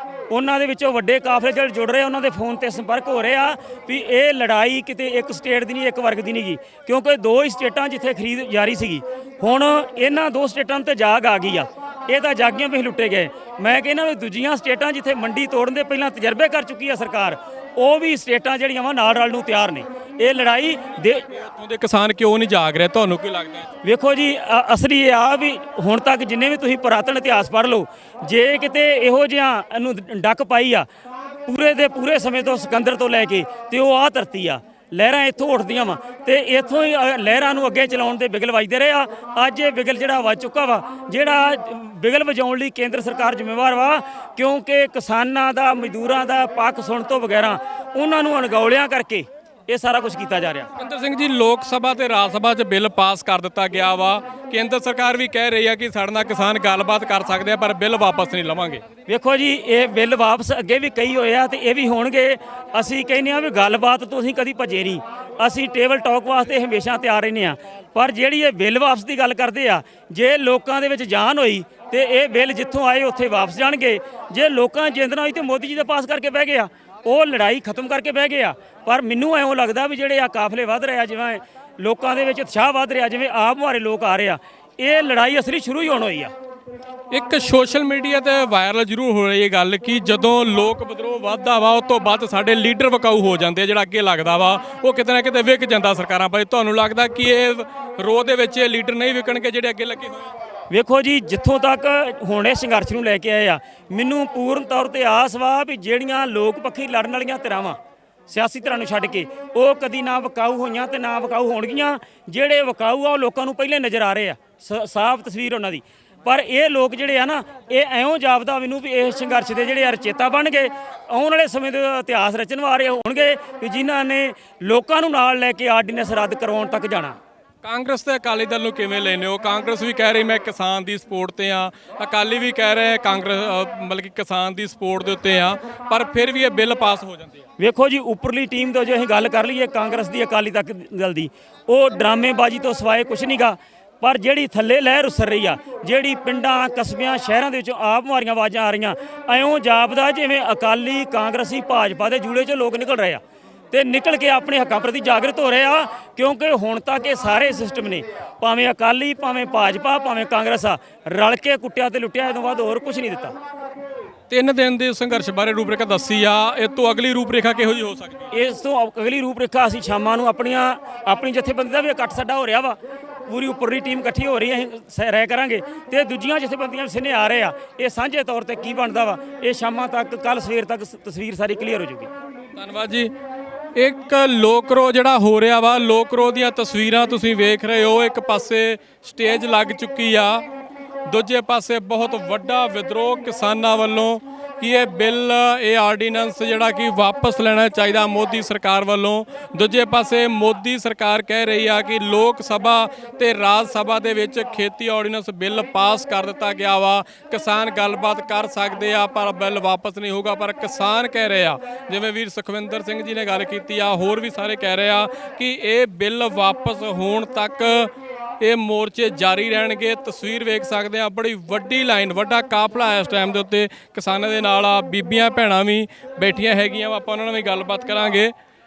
ਉਹਨਾਂ ਦੇ ਵਿੱਚੋਂ ਵੱਡੇ ਕਾਫਲੇ ਜਿਹੜੇ ਜੁੜ ਰਹੇ ਉਹਨਾਂ ਦੇ ਫੋਨ ਤੇ ਸੰਪਰਕ ਹੋ ਰਹੇ ਆ ਵੀ ਇਹ ਲੜਾਈ ਕਿਤੇ ਇੱਕ ਸਟੇਟ ਦੀ ਨਹੀਂ, ਇੱਕ ਵਰਗ ਦੀ ਨਹੀਂ ਗੀ। ਕਿਉਂਕਿ 2 ਹੀ ਸਟੇਟਾਂ ਜਿੱਥੇ ਖਰੀਦ ਜਾਰੀ ਸੀਗੀ, ਹੁਣ ਇਹਨਾਂ 2 ਸਟੇਟਾਂ ਤੇ ਜਾਗ ਆ ਗਈ ਆ। ਇਹ ਤਾਂ ਜਾਗੀਆਂ ਵੀ ਲੁੱਟੇ ਗਏ। ਮੈਂ ਕਹਿੰਦਾ ਵੀ ਦੂਜੀਆਂ ਸਟੇਟਾਂ ਜਿੱਥੇ ਮੰਡੀ ਤੋੜਨ ਦੇ ਪਹਿਲਾਂ ਤਜਰਬੇ ਕਰ ਚੁੱਕੀ ਆ ਸਰਕਾਰ, ਉਹ ਵੀ ਸਟੇਟਾਂ ਜਿਹੜੀਆਂ ਵਾ ਨਾਲ ਰਲਣ ਨੂੰ ਤਿਆਰ ਨੇ। ਇਹ ਲੜਾਈ ਦੇ ਉੱਥੋਂ ਦੇ ਕਿਸਾਨ ਕਿਉਂ ਨਹੀਂ ਜਾਗ ਰਹੇ, ਤੁਹਾਨੂੰ ਕੀ ਲੱਗਦਾ? ਵੇਖੋ ਜੀ, ਅਸਲੀ ਇਹ ਆ ਵੀ ਹੁਣ ਤੱਕ ਜਿੰਨੇ ਵੀ ਤੁਸੀਂ ਪੁਰਾਤਨ ਇਤਿਹਾਸ ਪੜ੍ਹ ਲਓ, ਜੇ ਕਿਤੇ ਇਹੋ ਜਿਹਾ ਇਹਨੂੰ ਡੱਕ ਪਾਈ ਆ ਪੂਰੇ ਦੇ ਪੂਰੇ ਸਮੇਂ ਤੋਂ ਸਿਕੰਦਰ ਤੋਂ ਲੈ ਕੇ ਤੇ ਉਹ ਆਹ ਧਰਤੀ ਆ। ਲਹਿਰਾਂ ਇੱਥੋਂ ਉੱਠਦੀਆਂ ਵਾ ਤੇ ਇੱਥੋਂ ਹੀ ਲਹਿਰਾਂ ਨੂੰ ਅੱਗੇ ਚਲਾਉਣ ਦੇ ਬਿਗਲ ਵੱਜਦੇ ਰਹੇ ਆ। ਅੱਜ ਇਹ ਬਿਗਲ ਜਿਹੜਾ ਵੱਜ ਚੁੱਕਾ ਵਾ, ਜਿਹੜਾ ਬਿਗਲ ਵਜਾਉਣ ਲਈ ਕੇਂਦਰ ਸਰਕਾਰ ਜ਼ਿੰਮੇਵਾਰ ਵਾ। ਕਿਉਂਕਿ ਕਿਸਾਨਾਂ ਦਾ, ਮਜ਼ਦੂਰਾਂ ਦਾ ਪੱਖ ਸੁਣਨ ਤੋਂ ਬਗੈਰਾ ਉਹਨਾਂ ਨੂੰ ਅਣਗੌਲਿਆਂ ਕਰਕੇ ਇਹ ਸਾਰਾ ਕੁਝ ਕੀਤਾ ਜਾ ਰਿਹਾ। ਸੁਖਵਿੰਦਰ ਸਿੰਘ ਜੀ, ਲੋਕ ਸਭਾ ਤੇ ਰਾਜ ਸਭਾ 'ਚ ਬਿੱਲ ਪਾਸ ਕਰ ਦਿੱਤਾ ਗਿਆ ਵਾ। ਕੇਂਦਰ ਸਰਕਾਰ ਵੀ ਕਹਿ ਰਹੀ ਆ ਕਿ ਸਾਡੇ ਨਾਲ ਕਿਸਾਨ ਗੱਲਬਾਤ ਕਰ ਸਕਦੇ ਆ, ਪਰ ਬਿੱਲ ਵਾਪਸ ਨਹੀਂ ਲਵਾਂਗੇ। ਵੇਖੋ ਜੀ, ਇਹ ਬਿੱਲ ਵਾਪਸ ਅੱਗੇ ਵੀ ਕਈ ਹੋਏ ਆ ਤੇ ਇਹ ਵੀ ਹੋਣਗੇ। ਅਸੀਂ ਕਹਿੰਦੇ ਆ ਵੀ ਗੱਲਬਾਤ ਤੋਂ ਅਸੀਂ ਕਦੀ ਭੱਜੇ ਨਹੀਂ। ਅਸੀਂ ਟੇਬਲ ਟਾਕ ਵਾਸਤੇ ਹਮੇਸ਼ਾ ਤਿਆਰ ਰਹਿੰਦੇ ਆ। ਪਰ ਜਿਹੜੀ ਇਹ ਬਿੱਲ ਵਾਪਸ ਦੀ ਗੱਲ ਕਰਦੇ ਆ, ਜੇ ਲੋਕਾਂ ਦੇ ਵਿੱਚ ਜਾਨ ਹੋਈ ਤੇ ਇਹ ਬਿੱਲ ਜਿੱਥੋਂ ਆਏ ਉੱਥੇ ਵਾਪਸ ਜਾਣਗੇ। ਜੇ ਲੋਕਾਂ ਜਿੰਦ ਨਾ ਹੋਈ ਤੇ ਮੋਦੀ ਜੀ ਦੇ ਪਾਸ ਕਰਕੇ ਬਹਿ ਗਏ ਆ, ਉਹ ਲੜਾਈ ਖਤਮ ਕਰਕੇ ਬਹਿ ਗਏ ਆ। ਪਰ ਮੈਨੂੰ ਐਵੇਂ ਲੱਗਦਾ ਵੀ ਜਿਹੜੇ ਆ ਕਾਫਲੇ ਵੱਧ ਰਹੇ ਆ, ਜਿਵੇਂ ਲੋਕਾਂ ਦੇ ਵਿੱਚ ਉਤਸ਼ਾਹ ਵੱਧ ਰਿਹਾ, ਜਿਵੇਂ ਆਪ ਮੁਹਾਰੇ ਲੋਕ ਆ ਰਹੇ ਆ, ਇਹ ਲੜਾਈ ਅਸਲੀ ਸ਼ੁਰੂ ਹੀ ਹੋਣ ਹੋਈ ਆ। ਇੱਕ ਸੋਸ਼ਲ ਮੀਡੀਆ ਤੇ ਵਾਇਰਲ ਜ਼ਰੂਰ ਹੋ ਰਹੀ ਹੈ ਗੱਲ ਕਿ ਜਦੋਂ ਲੋਕ ਵਿਦਰੋਹ ਵੱਧਦਾ ਵਾ ਉਸ ਤੋਂ ਬਾਅਦ ਸਾਡੇ ਲੀਡਰ ਵਿਕਾਊ ਹੋ ਜਾਂਦੇ ਆ। ਜਿਹੜਾ ਅੱਗੇ ਲੱਗਦਾ ਵਾ ਉਹ ਕਿਤੇ ਨਾ ਕਿਤੇ ਵਿਕ ਜਾਂਦਾ ਸਰਕਾਰਾਂ ਪਰ। ਤੁਹਾਨੂੰ ਲੱਗਦਾ ਕਿ ਇਹ ਰੋਹ ਦੇ ਵਿੱਚ ਲੀਡਰ ਨਹੀਂ ਵਿਕਣਗੇ ਜਿਹੜੇ ਅੱਗੇ ਲੱਗੇ ਹੋਏ? ਵੇਖੋ ਜੀ, ਜਿੱਥੋਂ ਤੱਕ ਹੁਣ ਇਹ ਸੰਘਰਸ਼ ਨੂੰ ਲੈ ਕੇ ਆਏ ਆ, ਮੈਨੂੰ ਪੂਰਨ ਤੌਰ ਤੇ ਆਸ ਵਾ ਵੀ ਜਿਹੜੀਆਂ ਲੋਕ ਪੱਖੀ ਲੜਨ ਵਾਲੀਆਂ ਧਿਰਾਂ ਵਾ ਸਿਆਸੀ ਧਿਰਾਂ ਨੂੰ ਛੱਡ ਕੇ, ਉਹ ਕਦੀ ਨਾ ਵਿਕਾਊ ਹੋਈਆਂ ਤੇ ਨਾ ਵਿਕਾਊ ਹੋਣਗੀਆਂ। ਜਿਹੜੇ ਵਿਕਾਊ ਆ ਉਹ ਲੋਕਾਂ ਨੂੰ ਪਹਿਲੇ ਨਜ਼ਰ ਆ ਰਹੇ ਆ, ਸਾਫ਼ ਤਸਵੀਰ ਉਹਨਾਂ ਦੀ। ਪਰ ਇਹ ਲੋਕ ਜਿਹੜੇ ਆ ਨਾ, ਇਹ ਐਉਂ ਜਾਪਦਾ ਮੈਨੂੰ ਵੀ ਇਹ ਸੰਘਰਸ਼ ਦੇ ਜਿਹੜੇ ਰਚੇਤਾ ਬਣ ਗਏ, ਆਉਣ ਵਾਲੇ ਸਮੇਂ ਦੇ ਇਤਿਹਾਸ ਰਚਣ ਵਾਲੇ ਹੋਣਗੇ ਵੀ ਜਿਨ੍ਹਾਂ ਨੇ ਲੋਕਾਂ ਨੂੰ ਨਾਲ ਲੈ ਕੇ ਆਰਡੀਨੈਂਸ ਰੱਦ ਕਰਵਾਉਣ ਤੱਕ ਜਾਣਾ। ਕਾਂਗਰਸ ਤੇ ਅਕਾਲੀ ਦਲ ਨੂੰ ਕਿਵੇਂ ਲੈਂਦੇ ਹੋ? ਕਾਂਗਰਸ ਵੀ ਕਹਿ ਰਹੀ ਮੈਂ ਕਿਸਾਨ ਦੀ ਸਪੋਰਟ ਤੇ ਆ, ਅਕਾਲੀ ਵੀ ਕਹਿ ਰਹੇ ਕਾਂਗਰਸ ਮਤਲਬ ਕਿ ਕਿਸਾਨ ਦੀ ਸਪੋਰਟ ਦੇ ਉੱਤੇ ਆ, ਪਰ ਫਿਰ ਵੀ ਇਹ ਬਿੱਲ ਪਾਸ ਹੋ ਜਾਂਦੇ ਆ। ਵੇਖੋ ਜੀ, ਉੱਪਰਲੀ ਟੀਮ ਤੋਂ ਜੇ ਅਸੀਂ ਗੱਲ ਕਰ ਲਈਏ ਕਾਂਗਰਸ ਦੀ, ਅਕਾਲੀ ਦਲ ਦੀ, ਉਹ ਡਰਾਮੇਬਾਜ਼ੀ ਤੋਂ ਸਿਵਾਏ ਕੁਛ ਨਹੀਂਗਾ। ਪਰ ਜਿਹੜੀ ਥੱਲੇ ਲਹਿਰ ਉਸਰ ਰਹੀ ਆ, ਜਿਹੜੀ ਪਿੰਡਾਂ ਕਸਬਿਆਂ ਸ਼ਹਿਰਾਂ ਦੇ ਵਿੱਚੋਂ ਆਪ ਮਾਰੀਆਂ ਆਵਾਜ਼ਾਂ ਆ ਰਹੀਆਂ, ਐਉਂ ਜਾਪਦਾ ਜਿਵੇਂ ਅਕਾਲੀ ਕਾਂਗਰਸੀ ਭਾਜਪਾ ਦੇ ਜੂੜੇ 'ਚੋਂ ਲੋਕ ਨਿਕਲ ਰਹੇ ਆ ਤੇ ਨਿਕਲ ਕੇ ਆਪਣੇ ਹੱਕਾਂ ਪ੍ਰਤੀ ਜਾਗਰਤ ਹੋ ਰਹੇ ਆ। ਕਿਉਂਕਿ ਹੁਣ ਤੱਕ ਇਹ ਸਾਰੇ ਸਿਸਟਮ ਨੇ, ਭਾਵੇਂ ਅਕਾਲੀ ਭਾਵੇਂ ਭਾਜਪਾ ਭਾਵੇਂ ਕਾਂਗਰਸ ਆ, ਰਲ ਕੇ ਕੁੱਟਿਆ ਤੇ ਲੁੱਟਿਆ, ਇਹ ਤੋਂ ਬਾਅਦ ਹੋਰ ਕੁਝ ਨਹੀਂ ਦਿੱਤਾ। 3 ਦਿਨ ਦੇ ਸੰਘਰਸ਼ ਬਾਰੇ ਰੂਪਰੇਖਾ ਦੱਸੀ ਆ, ਇਹ ਤੋਂ ਅਗਲੀ ਰੂਪਰੇਖਾ ਕਿਹੋ ਜਿਹੀ ਹੋ ਸਕਦੀ ਹੈ? ਇਸ ਤੋਂ ਅਗਲੀ ਰੂਪਰੇਖਾ ਅਸੀਂ ਸ਼ਾਮਾਂ ਨੂੰ ਆਪਣੀ ਜਥੇਬੰਦੀ ਦਾ ਵੀ ਇਕੱਠ ਸਾਡਾ ਹੋ ਰਿਹਾ ਵਾ, ਪੂਰੀ ਉੱਪਰਲੀ ਟੀਮ ਇਕੱਠੀ ਹੋ ਰਹੀ ਹੈ, ਅਸੀਂ ਰਾਇ ਕਰਾਂਗੇ ਤੇ ਦੂਜੀਆਂ ਜਥੇਬੰਦੀਆਂ ਸਿਨੇ ਆ ਰਹੇ ਆ, ਇਹ ਸਾਂਝੇ ਤੌਰ ਤੇ ਕੀ ਬਣਦਾ ਵਾ, ਇਹ ਸ਼ਾਮਾਂ ਤੱਕ ਕੱਲ ਸਵੇਰ ਤੱਕ ਤਸਵੀਰ ਸਾਰੀ ਕਲੀਅਰ ਹੋ ਜਾਊਗੀ। ਧੰਨਵਾਦ ਜੀ। ਇੱਕ ਲੋਕਰੋ ਜਿਹੜਾ ਹੋ ਰਿਹਾ ਵਾ, ਲੋਕਰੋ ਦੀਆਂ ਤਸਵੀਰਾਂ ਤੁਸੀਂ ਵੇਖ ਰਹੇ ਹੋ। ਇੱਕ ਪਾਸੇ ਸਟੇਜ ਲੱਗ ਚੁੱਕੀ ਆ, ਦੂਜੇ ਪਾਸੇ ਬਹੁਤ ਵੱਡਾ ਵਿਦਰੋਹ ਕਿਸਾਨਾਂ ਵੱਲੋਂ ਕਿ ਇਹ ਬਿੱਲ, ਇਹ ਆਰਡੀਨੈਂਸ ਜਿਹੜਾ ਕਿ ਵਾਪਸ ਲੈਣਾ ਚਾਹੀਦਾ ਮੋਦੀ ਸਰਕਾਰ ਵੱਲੋਂ। ਦੂਜੇ ਪਾਸੇ ਮੋਦੀ ਸਰਕਾਰ ਕਹਿ ਰਹੀ ਆ ਕਿ ਲੋਕ ਸਭਾ ਤੇ ਰਾਜ ਸਭਾ ਦੇ ਵਿੱਚ ਖੇਤੀ ਆਰਡੀਨੈਂਸ ਬਿੱਲ ਪਾਸ ਕਰ ਦਿੱਤਾ ਗਿਆ ਵਾ, ਕਿਸਾਨ ਗੱਲਬਾਤ ਕਰ ਸਕਦੇ ਆ ਪਰ ਬਿੱਲ ਵਾਪਸ ਨਹੀਂ ਹੋਊਗਾ। ਪਰ ਕਿਸਾਨ ਕਹਿ ਰਹੇ ਆ, ਜਿਵੇਂ ਵੀਰ ਸੁਖਵਿੰਦਰ ਸਿੰਘ ਜੀ ਨੇ ਗੱਲ ਕੀਤੀ ਆ, ਹੋਰ ਵੀ ਸਾਰੇ ਕਹਿ ਰਹੇ ਆ ਕਿ ਇਹ ਬਿੱਲ ਵਾਪਸ ਹੋਣ ਤੱਕ ਇਹ ਮੋਰਚੇ ਜਾਰੀ ਰਹਿਣਗੇ। ਤਸਵੀਰ ਵੇਖ ਸਕਦੇ ਆ, ਬੜੀ ਵੱਡੀ ਲਾਈਨ, ਵੱਡਾ ਕਾਫਲਾ ਇਸ ਟਾਈਮ ਦੇ ਉੱਤੇ ਕਿਸਾਨਾਂ ਦੇ ਨਾਲ ਆ। ਬੀਬੀਆਂ ਭੈਣਾਂ ਵੀ ਬੈਠੀਆਂ ਹੈਗੀਆਂ, ਆਪਾਂ ਉਹਨਾਂ ਨਾਲ ਵੀ ਗੱਲਬਾਤ ਕਰਾਂਗੇ।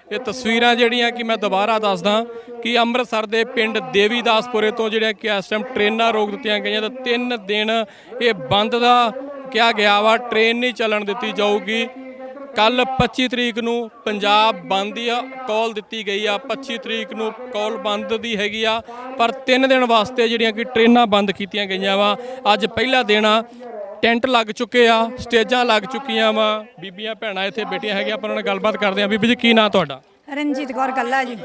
ਇਹ ਤਸਵੀਰਾਂ ਜਿਹੜੀਆਂ ਕਿ ਮੈਂ ਦੁਬਾਰਾ ਦੱਸਦਾ ਕਿ ਅੰਮ੍ਰਿਤਸਰ ਦੇ ਪਿੰਡ ਦੇਵੀਦਾਸਪੁਰੇ ਤੋਂ ਜਿਹੜੀਆਂ ਕਿ ਇਸ ਟਾਈਮ ਟ੍ਰੇਨਾਂ ਰੋਕ ਦਿੱਤੀਆਂ ਗਈਆਂ ਤੇ 3 ਦਿਨ ਇਹ ਬੰਦ ਦਾ ਕਿਹਾ ਗਿਆ ਵਾ, ਟ੍ਰੇਨ ਨਹੀਂ ਚੱਲਣ ਦਿੱਤੀ ਜਾਊਗੀ। ਕੱਲ 25 ਤਰੀਕ ਨੂੰ ਪੰਜਾਬ ਬੰਦ ਦੀ ਕਾਲ ਦਿੱਤੀ ਗਈ ਆ, 25 ਤਰੀਕ ਨੂੰ ਕਾਲ ਬੰਦ ਦੀ ਹੈਗੀ ਆ, ਪਰ 3 ਦਿਨ ਵਾਸਤੇ ਜਿਹੜੀਆਂ ਕਿ ਟ੍ਰੇਨਾਂ ਬੰਦ ਕੀਤੀਆਂ ਗਈਆਂ ਵਾ। ਅੱਜ ਪਹਿਲਾ ਦਿਨ ਆ, ਟੈਂਟ ਲੱਗ ਚੁੱਕੇ ਆ, ਸਟੇਜਾਂ ਲੱਗ ਚੁੱਕੀਆਂ ਵਾ, ਬੀਬੀਆਂ ਭੈਣਾਂ ਇੱਥੇ ਬੈਠੀਆਂ ਹੈਗੀਆਂ। ਆਪਾਂ ਉਹਨਾਂ ਨਾਲ ਗੱਲਬਾਤ ਕਰਦੇ ਆ। ਬੀਬੀ ਜੀ, ਕੀ ਨਾਂ ਤੁਹਾਡਾ? ਰਣਜੀਤ ਕੌਰ ਕੱਲਾ ਜੀ।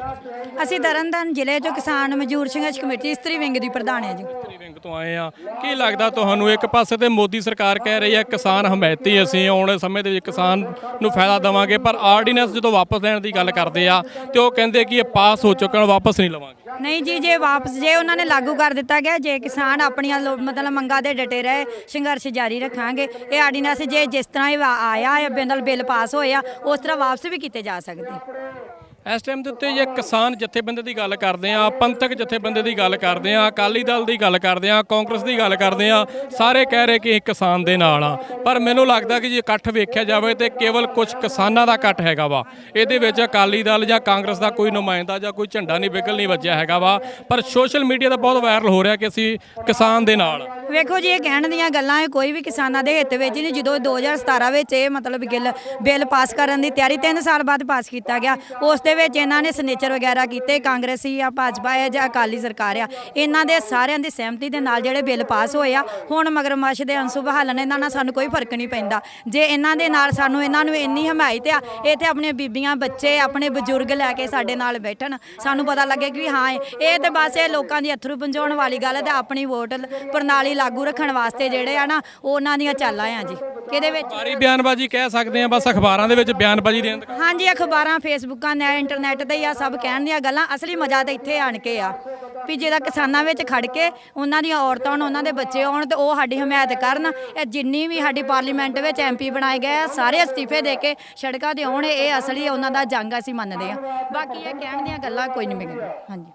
ਅਸੀਂ ਤਰਨਤਾਰਨ ਜ਼ਿਲ੍ਹੇ 'ਚੋਂ ਕਿਸਾਨ ਮਜ਼ਦੂਰ ਸੰਘਰਸ਼ ਕਮੇਟੀ ਇਸਤਰੀ ਵਿੰਗ ਦੀ ਪ੍ਰਧਾਨ ਹੈ ਜੀ। ਇਸਤਰੀ ਵਿੰਗ ਤੋਂ ਆਏ ਆ। ਕੀ ਲੱਗਦਾ ਤੁਹਾਨੂੰ? ਇੱਕ ਪਾਸੇ ਤੇ ਮੋਦੀ ਸਰਕਾਰ ਕਹਿ ਰਹੀ ਹੈ ਕਿਸਾਨ ਹਮਾਇਤੀ, ਅਸੀਂ ਆਉਣ ਵਾਲੇ ਸਮੇਂ ਦੇ ਵਿੱਚ ਕਿਸਾਨ ਨੂੰ ਫਾਇਦਾ ਦੇਵਾਂਗੇ, ਪਰ ਆਰਡੀਨੈਂਸ ਜਦੋਂ ਵਾਪਸ ਲੈਣ ਦੀ ਗੱਲ ਕਰਦੇ ਆ ਤੇ ਉਹ ਕਹਿੰਦੇ ਕਿ ਇਹ ਪਾਸ ਹੋ ਚੁੱਕਾ, ਵਾਪਸ ਨਹੀਂ ਲਵਾਂਗੇ। ਨਹੀਂ ਜੀ, ਜੇ ਉਹਨਾਂ ਨੇ ਲਾਗੂ ਕਰ ਦਿੱਤਾ ਗਿਆ, ਜੇ ਕਿਸਾਨ ਆਪਣੀਆਂ ਮਤਲਬ ਮੰਗਾਂ ਦੇ ਡਟੇ ਰਹੇ, ਸੰਘਰਸ਼ ਜਾਰੀ ਰੱਖਾਂਗੇ। ਇਹ ਆਰਡੀਨੈਂਸ ਜੇ ਜਿਸ ਤਰ੍ਹਾਂ ਇਹ ਆਇਆ ਬਿੱਲ ਪਾਸ ਹੋਇਆ, ਉਸ ਤਰ੍ਹਾਂ ਵਾਪਸ ਵੀ ਕੀਤੇ ਜਾ ਸਕਦੇ। ਇਸ ਟਾਈਮ ਦੇ ਉੱਤੇ ਜੇ ਕਿਸਾਨ ਜਥੇਬੰਦੀ ਦੀ ਗੱਲ ਕਰਦੇ ਆ, ਪੰਥਕ ਜਥੇਬੰਦੀ ਦੀ ਗੱਲ ਕਰਦੇ ਆ, ਅਕਾਲੀ ਦਲ ਦੀ ਗੱਲ ਕਰਦੇ ਆ, ਕਾਂਗਰਸ ਦੀ ਗੱਲ ਕਰਦੇ ਆ, ਸਾਰੇ ਕਹਿ ਰਹੇ ਕਿ ਕਿਸਾਨ ਦੇ ਨਾਲ ਆ। ਪਰ ਮੈਨੂੰ ਲੱਗਦਾ ਕਿ ਜੇ ਇਕੱਠ ਵੇਖਿਆ ਜਾਵੇ ਤੇ ਕੇਵਲ ਕੁਝ ਕਿਸਾਨਾਂ ਦਾ ਇਕੱਠ ਹੈਗਾ ਵਾ, ਇਹਦੇ ਵਿੱਚ ਅਕਾਲੀ ਦਲ ਜਾਂ ਕਾਂਗਰਸ ਦਾ ਕੋਈ ਨੁਮਾਇੰਦਾ ਜਾਂ ਕੋਈ ਝੰਡਾ ਨਹੀਂ ਬਿਗਲ ਨਹੀਂ ਵੱਜਿਆ ਹੈਗਾ ਵਾ। ਪਰ ਸੋਸ਼ਲ ਮੀਡੀਆ ਦਾ ਬਹੁਤ ਵਾਇਰਲ ਹੋ ਰਿਹਾ ਕਿ ਅਸੀਂ ਕਿਸਾਨ ਦੇ ਨਾਲ। ਵੇਖੋ ਜੀ, ਇਹ ਕਹਿਣ ਦੀਆਂ ਗੱਲਾਂ, ਇਹ ਕੋਈ ਵੀ ਕਿਸਾਨਾਂ ਦੇ ਹਿੱਤ ਵਿੱਚ ਨਹੀਂ। ਜਦੋਂ 2017 ਵਿੱਚ ਇਹ ਮਤਲਬ ਬਿੱਲ ਪਾਸ ਕਰਨ ਦੀ ਤਿਆਰੀ 3 ਸਾਲ ਬਾਅਦ ਪਾਸ ਕੀਤਾ ਗਿਆ, ਉਸ ਦੇ ਵਿੱਚ ਇਹਨਾਂ ਨੇ ਸਿਗਨੇਚਰ ਵਗੈਰਾ ਕੀਤੇ, ਕਾਂਗਰਸੀ ਆ, ਭਾਜਪਾ ਹੈ ਜਾਂ ਅਕਾਲੀ ਸਰਕਾਰ ਆ, ਇਹਨਾਂ ਦੇ ਸਾਰਿਆਂ ਦੀ ਸਹਿਮਤੀ ਦੇ ਨਾਲ ਜਿਹੜੇ ਬਿੱਲ ਪਾਸ ਹੋਏ ਆ। ਹੁਣ ਮਗਰਮੱਛ ਦੇ ਅੰਸੂ ਬਹਾਲਣ, ਇਹਨਾਂ ਨਾਲ ਸਾਨੂੰ ਕੋਈ ਫਰਕ ਨਹੀਂ ਪੈਂਦਾ। ਜੇ ਇਹਨਾਂ ਦੇ ਨਾਲ ਇਹਨਾਂ ਨੂੰ ਇੰਨੀ ਹਮਾਇਤ ਆ, ਇੱਥੇ ਆਪਣੀਆਂ ਬੀਬੀਆਂ, ਬੱਚੇ, ਆਪਣੇ ਬਜ਼ੁਰਗ ਲੈ ਕੇ ਸਾਡੇ ਨਾਲ ਬੈਠਣ, ਸਾਨੂੰ ਪਤਾ ਲੱਗੇ ਕਿ ਹਾਂ ਇਹ ਤੇ ਬਸ ਇਹ ਲੋਕਾਂ ਦੀ ਅਥਰੂ ਪੁੰਝਾਉਣ ਵਾਲੀ ਗੱਲ ਹੈ ਤੇ ਆਪਣੀ ਵੋਟ ਪ੍ਰਣਾਲੀ ਲਾਗੂ ਰੱਖਣ ਵਾਸਤੇ ਜਿਹੜੇ ਆ ਨਾ, ਉਹਨਾਂ ਦੀਆਂ ਚਾਲਾਂ ਆ ਜੀ। ਇਹਦੇ ਵਿੱਚ ਸਾਰੀ ਬਿਆਨਬਾਜ਼ੀ ਕਹਿ ਸਕਦੇ ਆ, ਬਸ ਅਖਬਾਰਾਂ ਦੇ ਵਿੱਚ ਬਿਆਨਬਾਜ਼ੀ ਦੇਣ। ਹਾਂਜੀ, ਅਖਬਾਰਾਂ, ਫੇਸਬੁੱਕਾਂ, ਇੰਟਰਨੈਟ ਤੇ ਆ ਸਭ ਕਹਿਣ ਦੀਆਂ ਗੱਲਾਂ। ਅਸਲੀ ਮਜ਼ਾ ਤਾਂ ਇੱਥੇ ਆਣ ਕੇ ਆ ਵੀ ਜਿਹਦਾ ਕਿਸਾਨਾਂ ਵਿੱਚ ਖੜ ਕੇ ਉਹਨਾਂ ਦੀਆਂ ਔਰਤਾਂ ਹੋਣ, ਉਹਨਾਂ ਦੇ ਬੱਚੇ ਹੋਣ ਤੇ ਉਹ ਸਾਡੀ ਹਮਾਇਤ ਕਰਨ। ਇਹ ਜਿੰਨੀ ਵੀ ਸਾਡੀ ਪਾਰਲੀਮੈਂਟ ਵਿੱਚ MP ਬਣਾਏ ਗਏ ਆ, ਸਾਰੇ ਅਸਤੀਫੇ ਦੇ ਕੇ ਸੜਕਾਂ ਤੇ ਆਉਣ। ਇਹ ਅਸਲੀ ਉਹਨਾਂ ਦਾ ਜੰਗ ਅਸੀਂ ਮੰਨਦੇ ਆ। ਬਾਕੀ ਇਹ ਕਹਿਣ ਦੀਆਂ ਗੱਲਾਂ ਕੋਈ ਨਹੀਂ ਮਿਲਣ। ਹਾਂਜੀ,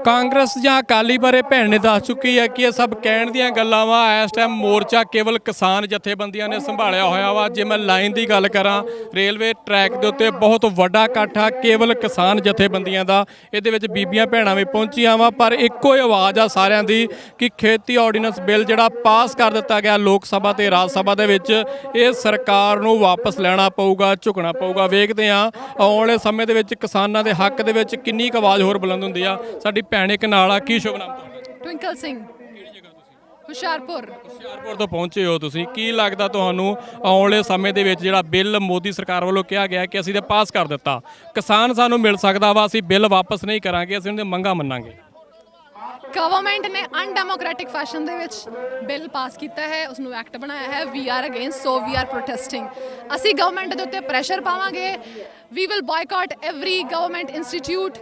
ਕਾਂਗਰਸ ਜਾਂ ਅਕਾਲੀ ਬਾਰੇ ਭੈਣ ਨੇ ਦੱਸ ਚੁੱਕੀ ਹੈ ਕਿ ਇਹ ਸਭ ਕਹਿਣ ਦੀਆਂ ਗੱਲਾਂ ਵਾ। ਇਸ ਟਾਈਮ ਮੋਰਚਾ ਕੇਵਲ ਕਿਸਾਨ ਜਥੇਬੰਦੀਆਂ ਨੇ ਸੰਭਾਲਿਆ ਹੋਇਆ ਵਾ। ਜੇ ਮੈਂ ਲਾਈਨ ਦੀ ਗੱਲ ਕਰਾਂ, ਰੇਲਵੇ ਟਰੈਕ ਦੇ ਉੱਤੇ ਬਹੁਤ ਵੱਡਾ ਇਕੱਠ ਆ ਕੇਵਲ ਕਿਸਾਨ ਜਥੇਬੰਦੀਆਂ ਦਾ। ਇਹਦੇ ਵਿੱਚ ਬੀਬੀਆਂ ਭੈਣਾਂ ਵੀ ਪਹੁੰਚੀਆਂ ਵਾ, ਪਰ ਇੱਕੋ ਹੀ ਆਵਾਜ਼ ਆ ਸਾਰਿਆਂ ਦੀ ਕਿ ਖੇਤੀ ਆਰਡੀਨੈਂਸ ਬਿੱਲ ਜਿਹੜਾ ਪਾਸ ਕਰ ਦਿੱਤਾ ਗਿਆ ਲੋਕ ਸਭਾ ਤੇ ਰਾਜ ਸਭਾ ਦੇ ਵਿੱਚ, ਇਹ ਸਰਕਾਰ ਨੂੰ ਵਾਪਸ ਲੈਣਾ ਪਊਗਾ, ਝੁਕਣਾ ਪਊਗਾ। ਵੇਖਦੇ ਆ ਆਉਣ ਵਾਲੇ ਸਮੇਂ ਦੇ ਵਿੱਚ ਕਿਸਾਨਾਂ ਦੇ ਹੱਕ ਦੇ ਵਿੱਚ ਕਿੰਨੀ ਕੁ ਆਵਾਜ਼ ਹੋਰ ਬੁਲੰਦ ਹੁੰਦੀ ਆ। ਸਾਡੀ ਭੈਣ ਇੱਕ ਨਾਲ ਆ, ਕੀ ਸ਼ੁਭ ਨਾਮ ਤੁਹਾਡਾ? ਟਵਿੰਕਲ ਸਿੰਘ। ਕਿਹੜੀ ਜਗ੍ਹਾ ਤੁਸੀਂ? ਹੁਸ਼ਿਆਰਪੁਰ ਤੋਂ ਪਹੁੰਚੇ ਹੋ ਤੁਸੀਂ। ਕੀ ਲੱਗਦਾ ਤੁਹਾਨੂੰ ਆਉਣ ਵਾਲੇ ਸਮੇਂ ਦੇ ਵਿੱਚ ਜਿਹੜਾ ਬਿੱਲ ਮੋਦੀ ਸਰਕਾਰ ਵੱਲੋਂ ਕਿਹਾ ਗਿਆ ਕਿ ਅਸੀਂ ਤੇ ਪਾਸ ਕਰ ਦਿੱਤਾ, ਕਿਸਾਨ ਸਾਨੂੰ ਮਿਲ ਸਕਦਾ ਵਾ, ਅਸੀਂ ਬਿੱਲ ਵਾਪਸ ਨਹੀਂ ਕਰਾਂਗੇ, ਅਸੀਂ ਉਹਨਾਂ ਦੀਆਂ ਮੰਗਾਂ ਮੰਨਾਂਗੇ? ਗਵਰਨਮੈਂਟ ਨੇ ਅਨਡੈਮੋਕ੍ਰੈਟਿਕ ਫੈਸ਼ਨ ਦੇ ਵਿੱਚ ਬਿੱਲ ਪਾਸ ਕੀਤਾ ਹੈ, ਉਸ ਨੂੰ ਐਕਟ ਬਣਾਇਆ ਹੈ। We are against, so we are protesting. ਅਸੀਂ ਗਵਰਨਮੈਂਟ ਦੇ ਉੱਤੇ ਪ੍ਰੈਸ਼ਰ ਪਾਵਾਂਗੇ। We will boycott every government institute.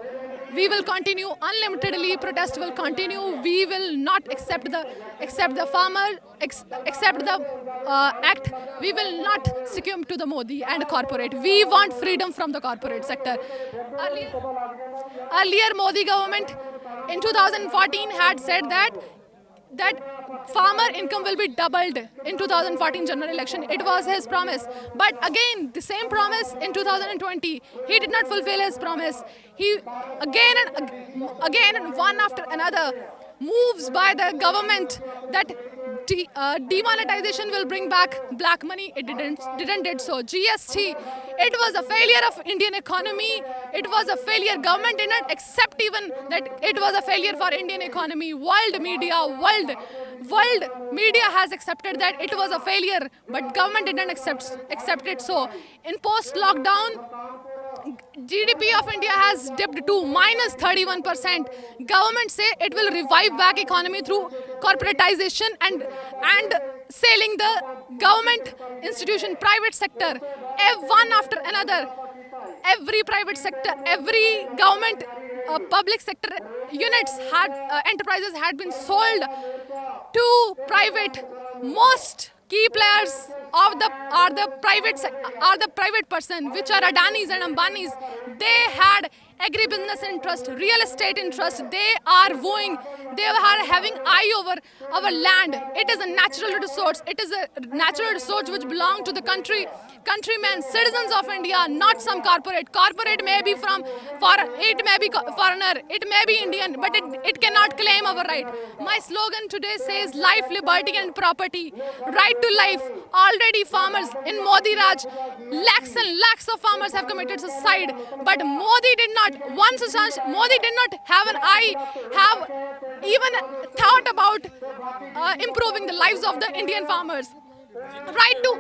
We will continue unlimitedly. Protest will continue. We will not accept the farmer, accept the act. We will not succumb to the Modi and corporate. We want freedom from the corporate sector. Earlier Modi government in 2014 had said that farmer income will be doubled in 2014 general election. It was his promise. But again, the same promise in 2020, he did not fulfill his promise. He again and one after another moves by the government that demonetization will bring back black money. It didn't did so. GST, it was a failure of Indian economy. It was a failure. Government did not accept even that it was a failure for Indian economy. World media has accepted that it was a failure, but government didn't accept it. So in post lockdown, GDP of India has dipped to minus 31%. Government say it will revive back economy through corporatization and selling the government institution, private sector, one after another. Every private sector, every government public sector units enterprises had been sold to private. Most key players are the private person, which are Adanis and Ambanis. They had agribusiness interest, real estate interest. They are having eye over our land. It is a natural resource. It is a natural resource which belongs to the countrymen, citizens of India, not some corporate. Corporate may be it may be foreigner, it may be Indian, but it cannot claim our right. My slogan today says life, liberty and property. Right to life. Already farmers in Modi Raj, lakhs and lakhs of farmers have committed suicide, but Modi did not have even thought about improving the lives of the Indian farmers. Right to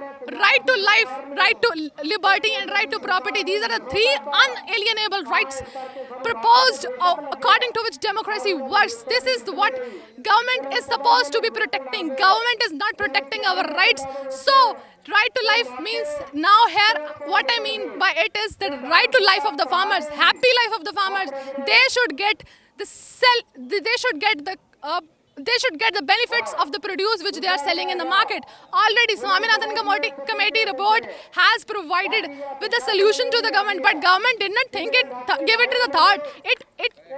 life, right to liberty and right to property. These are the three unalienable rights proposed according to which democracy works. This is what government is supposed to be protecting. Government is not protecting our rights. So right to life means, now here what I mean by it is the right to life of the farmers, happy life of the farmers. They should get the benefits of the produce which they are selling in the market. Already Swaminathan committee report has provided with a solution to the government, but government did not think it, give it a thought.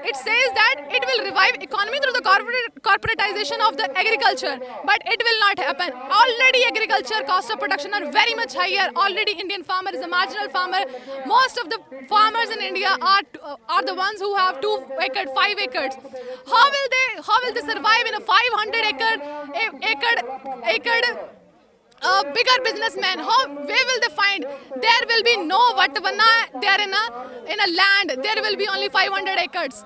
It says that it will revive economy through the corporatization of the agriculture, but it will not happen. Already agriculture cost of production are very much higher. Already Indian farmer is a marginal farmer. Most of the farmers in India are the ones who have 2 acres, 5 acres. How will they survive in a 500 acre bigger businessman? Where will they find? There will be no Vatavana there in a land. There will be only 500 acres.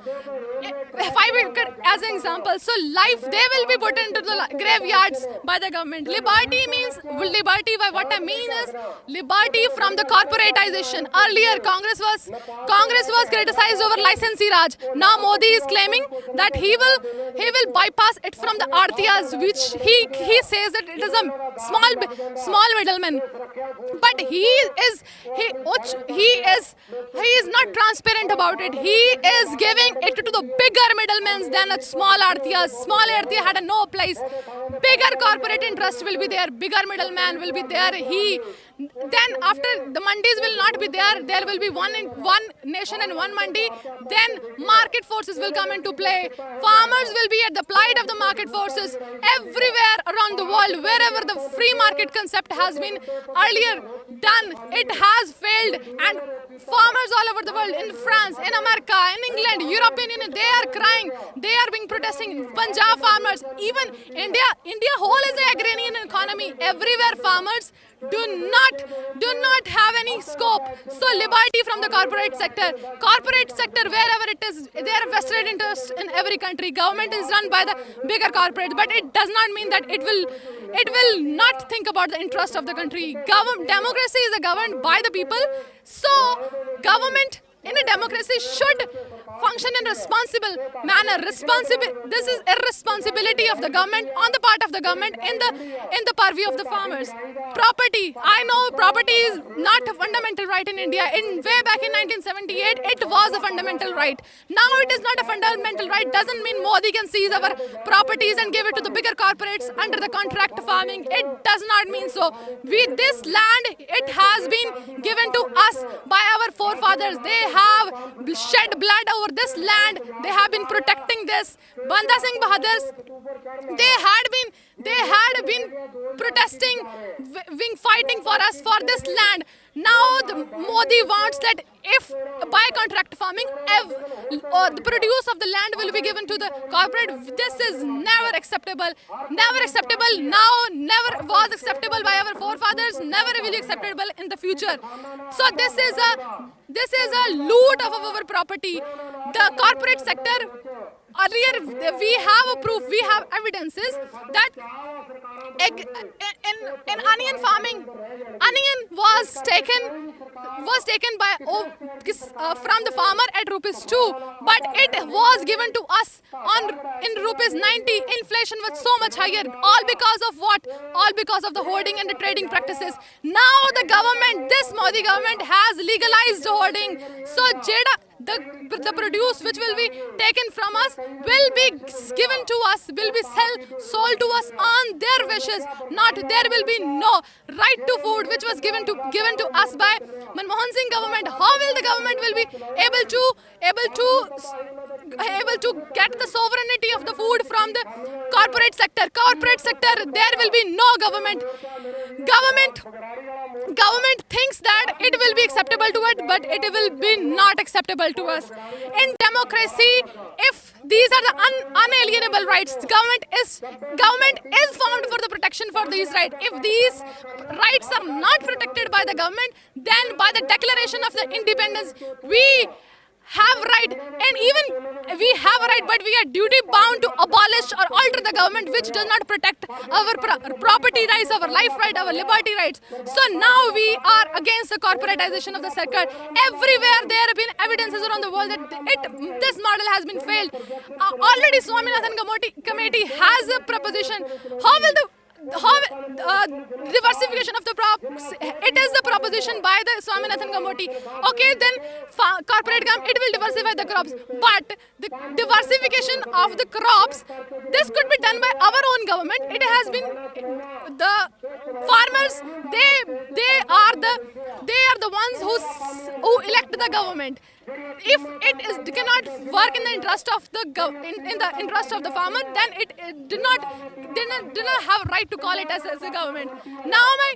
5 acres as an example. So they will be put into the graveyards by the government. Liberty means, what I mean is liberty from the corporatization. Earlier Congress was criticized over licensee Raj. Now Modi is claiming that he will bypass it from the Artiyas, which he says that it is a small middleman, but he is not transparent about it. He is giving it to the bigger middlemen than a small Artiyas. Small Artiya had no place. Bigger corporate interest will be there. Bigger middleman will be there. Then after the mandis will not be there, there will be one nation and one mandi. Then market forces will come into play. Farmers will be at the plight of the market forces everywhere around the world. Wherever the free market concept has been earlier done, it has failed, and farmers all over the world, in France, in America, in England, European Union, they are crying. They are being protesting. Punjab farmers, even India whole is an agrarian economy. Everywhere farmers do not have any scope. So liberty from the corporate sector, wherever it is, they are vested interest in every country. Government is run by the bigger corporates, but it does not mean that it will not think about the interest of the country. Democracy is governed by the people. So government in a democracy should function in a responsible manner. This is irresponsibility of the government, on the part of the government, in the purview of the farmers. Property. I know property is not a fundamental right in India. Way back in 1978, it was a fundamental right. Now it is not a fundamental right. Doesn't mean Modi can seize our properties and give it to the bigger corporates under the contract farming. It does not mean so. This land, it has been given to us by our forefathers. forefathers. They have shed blood over this land. They have been protecting this. Banda Singh Bahadurs, they had been protesting, fighting for us for this land. Now the Modi wants that if by contract farming, the produce of the land will be given to the corporate. This is never acceptable. Never acceptable now. Never was acceptable by our forefathers. Never will be acceptable in the future. So this is a loot of our property. The corporate sector. Earlier, we have a proof, we have evidences that in onion farming, onion was taken by from the farmer at ₹2, but it was given to us in ₹90. Inflation was so much higher, all because of what? All because of the hoarding and the trading practices. Now the government, this Modi government, has legalized hoarding. So the produce which will be taken from us will be given to us, will be sold to us on their wishes. Not there will be no right to food which was given to us by Manmohan Singh government. How will the government will be able to get the sovereignty of the food from the corporate sector? Corporate sector, there will be no government. Government thinks that it will be acceptable to it, but it will be not acceptable to us. In democracy, if these are the unalienable rights, government is formed for the protection for these rights. If these rights are not protected by the government, then by the declaration of the independence, we have right, and even we have a right, but we are duty bound to abolish or alter the government which does not protect our property rights, our life right, our liberty rights. So now we are against the corporatization of the sector. Everywhere there have been evidences around the world that this model has been failed. Already Swaminathan committee has a proposition. How will diversification of the crops, it is the proposition by the Swaminathan committee. Okay, then corporate it will diversify the crops, but the diversification of the crops, this could be done by our own government. It has been the farmers, they are the ones who elect the government. If it cannot work in the interest of the interest of the farmer, then it did not have right to call it as a government. Now my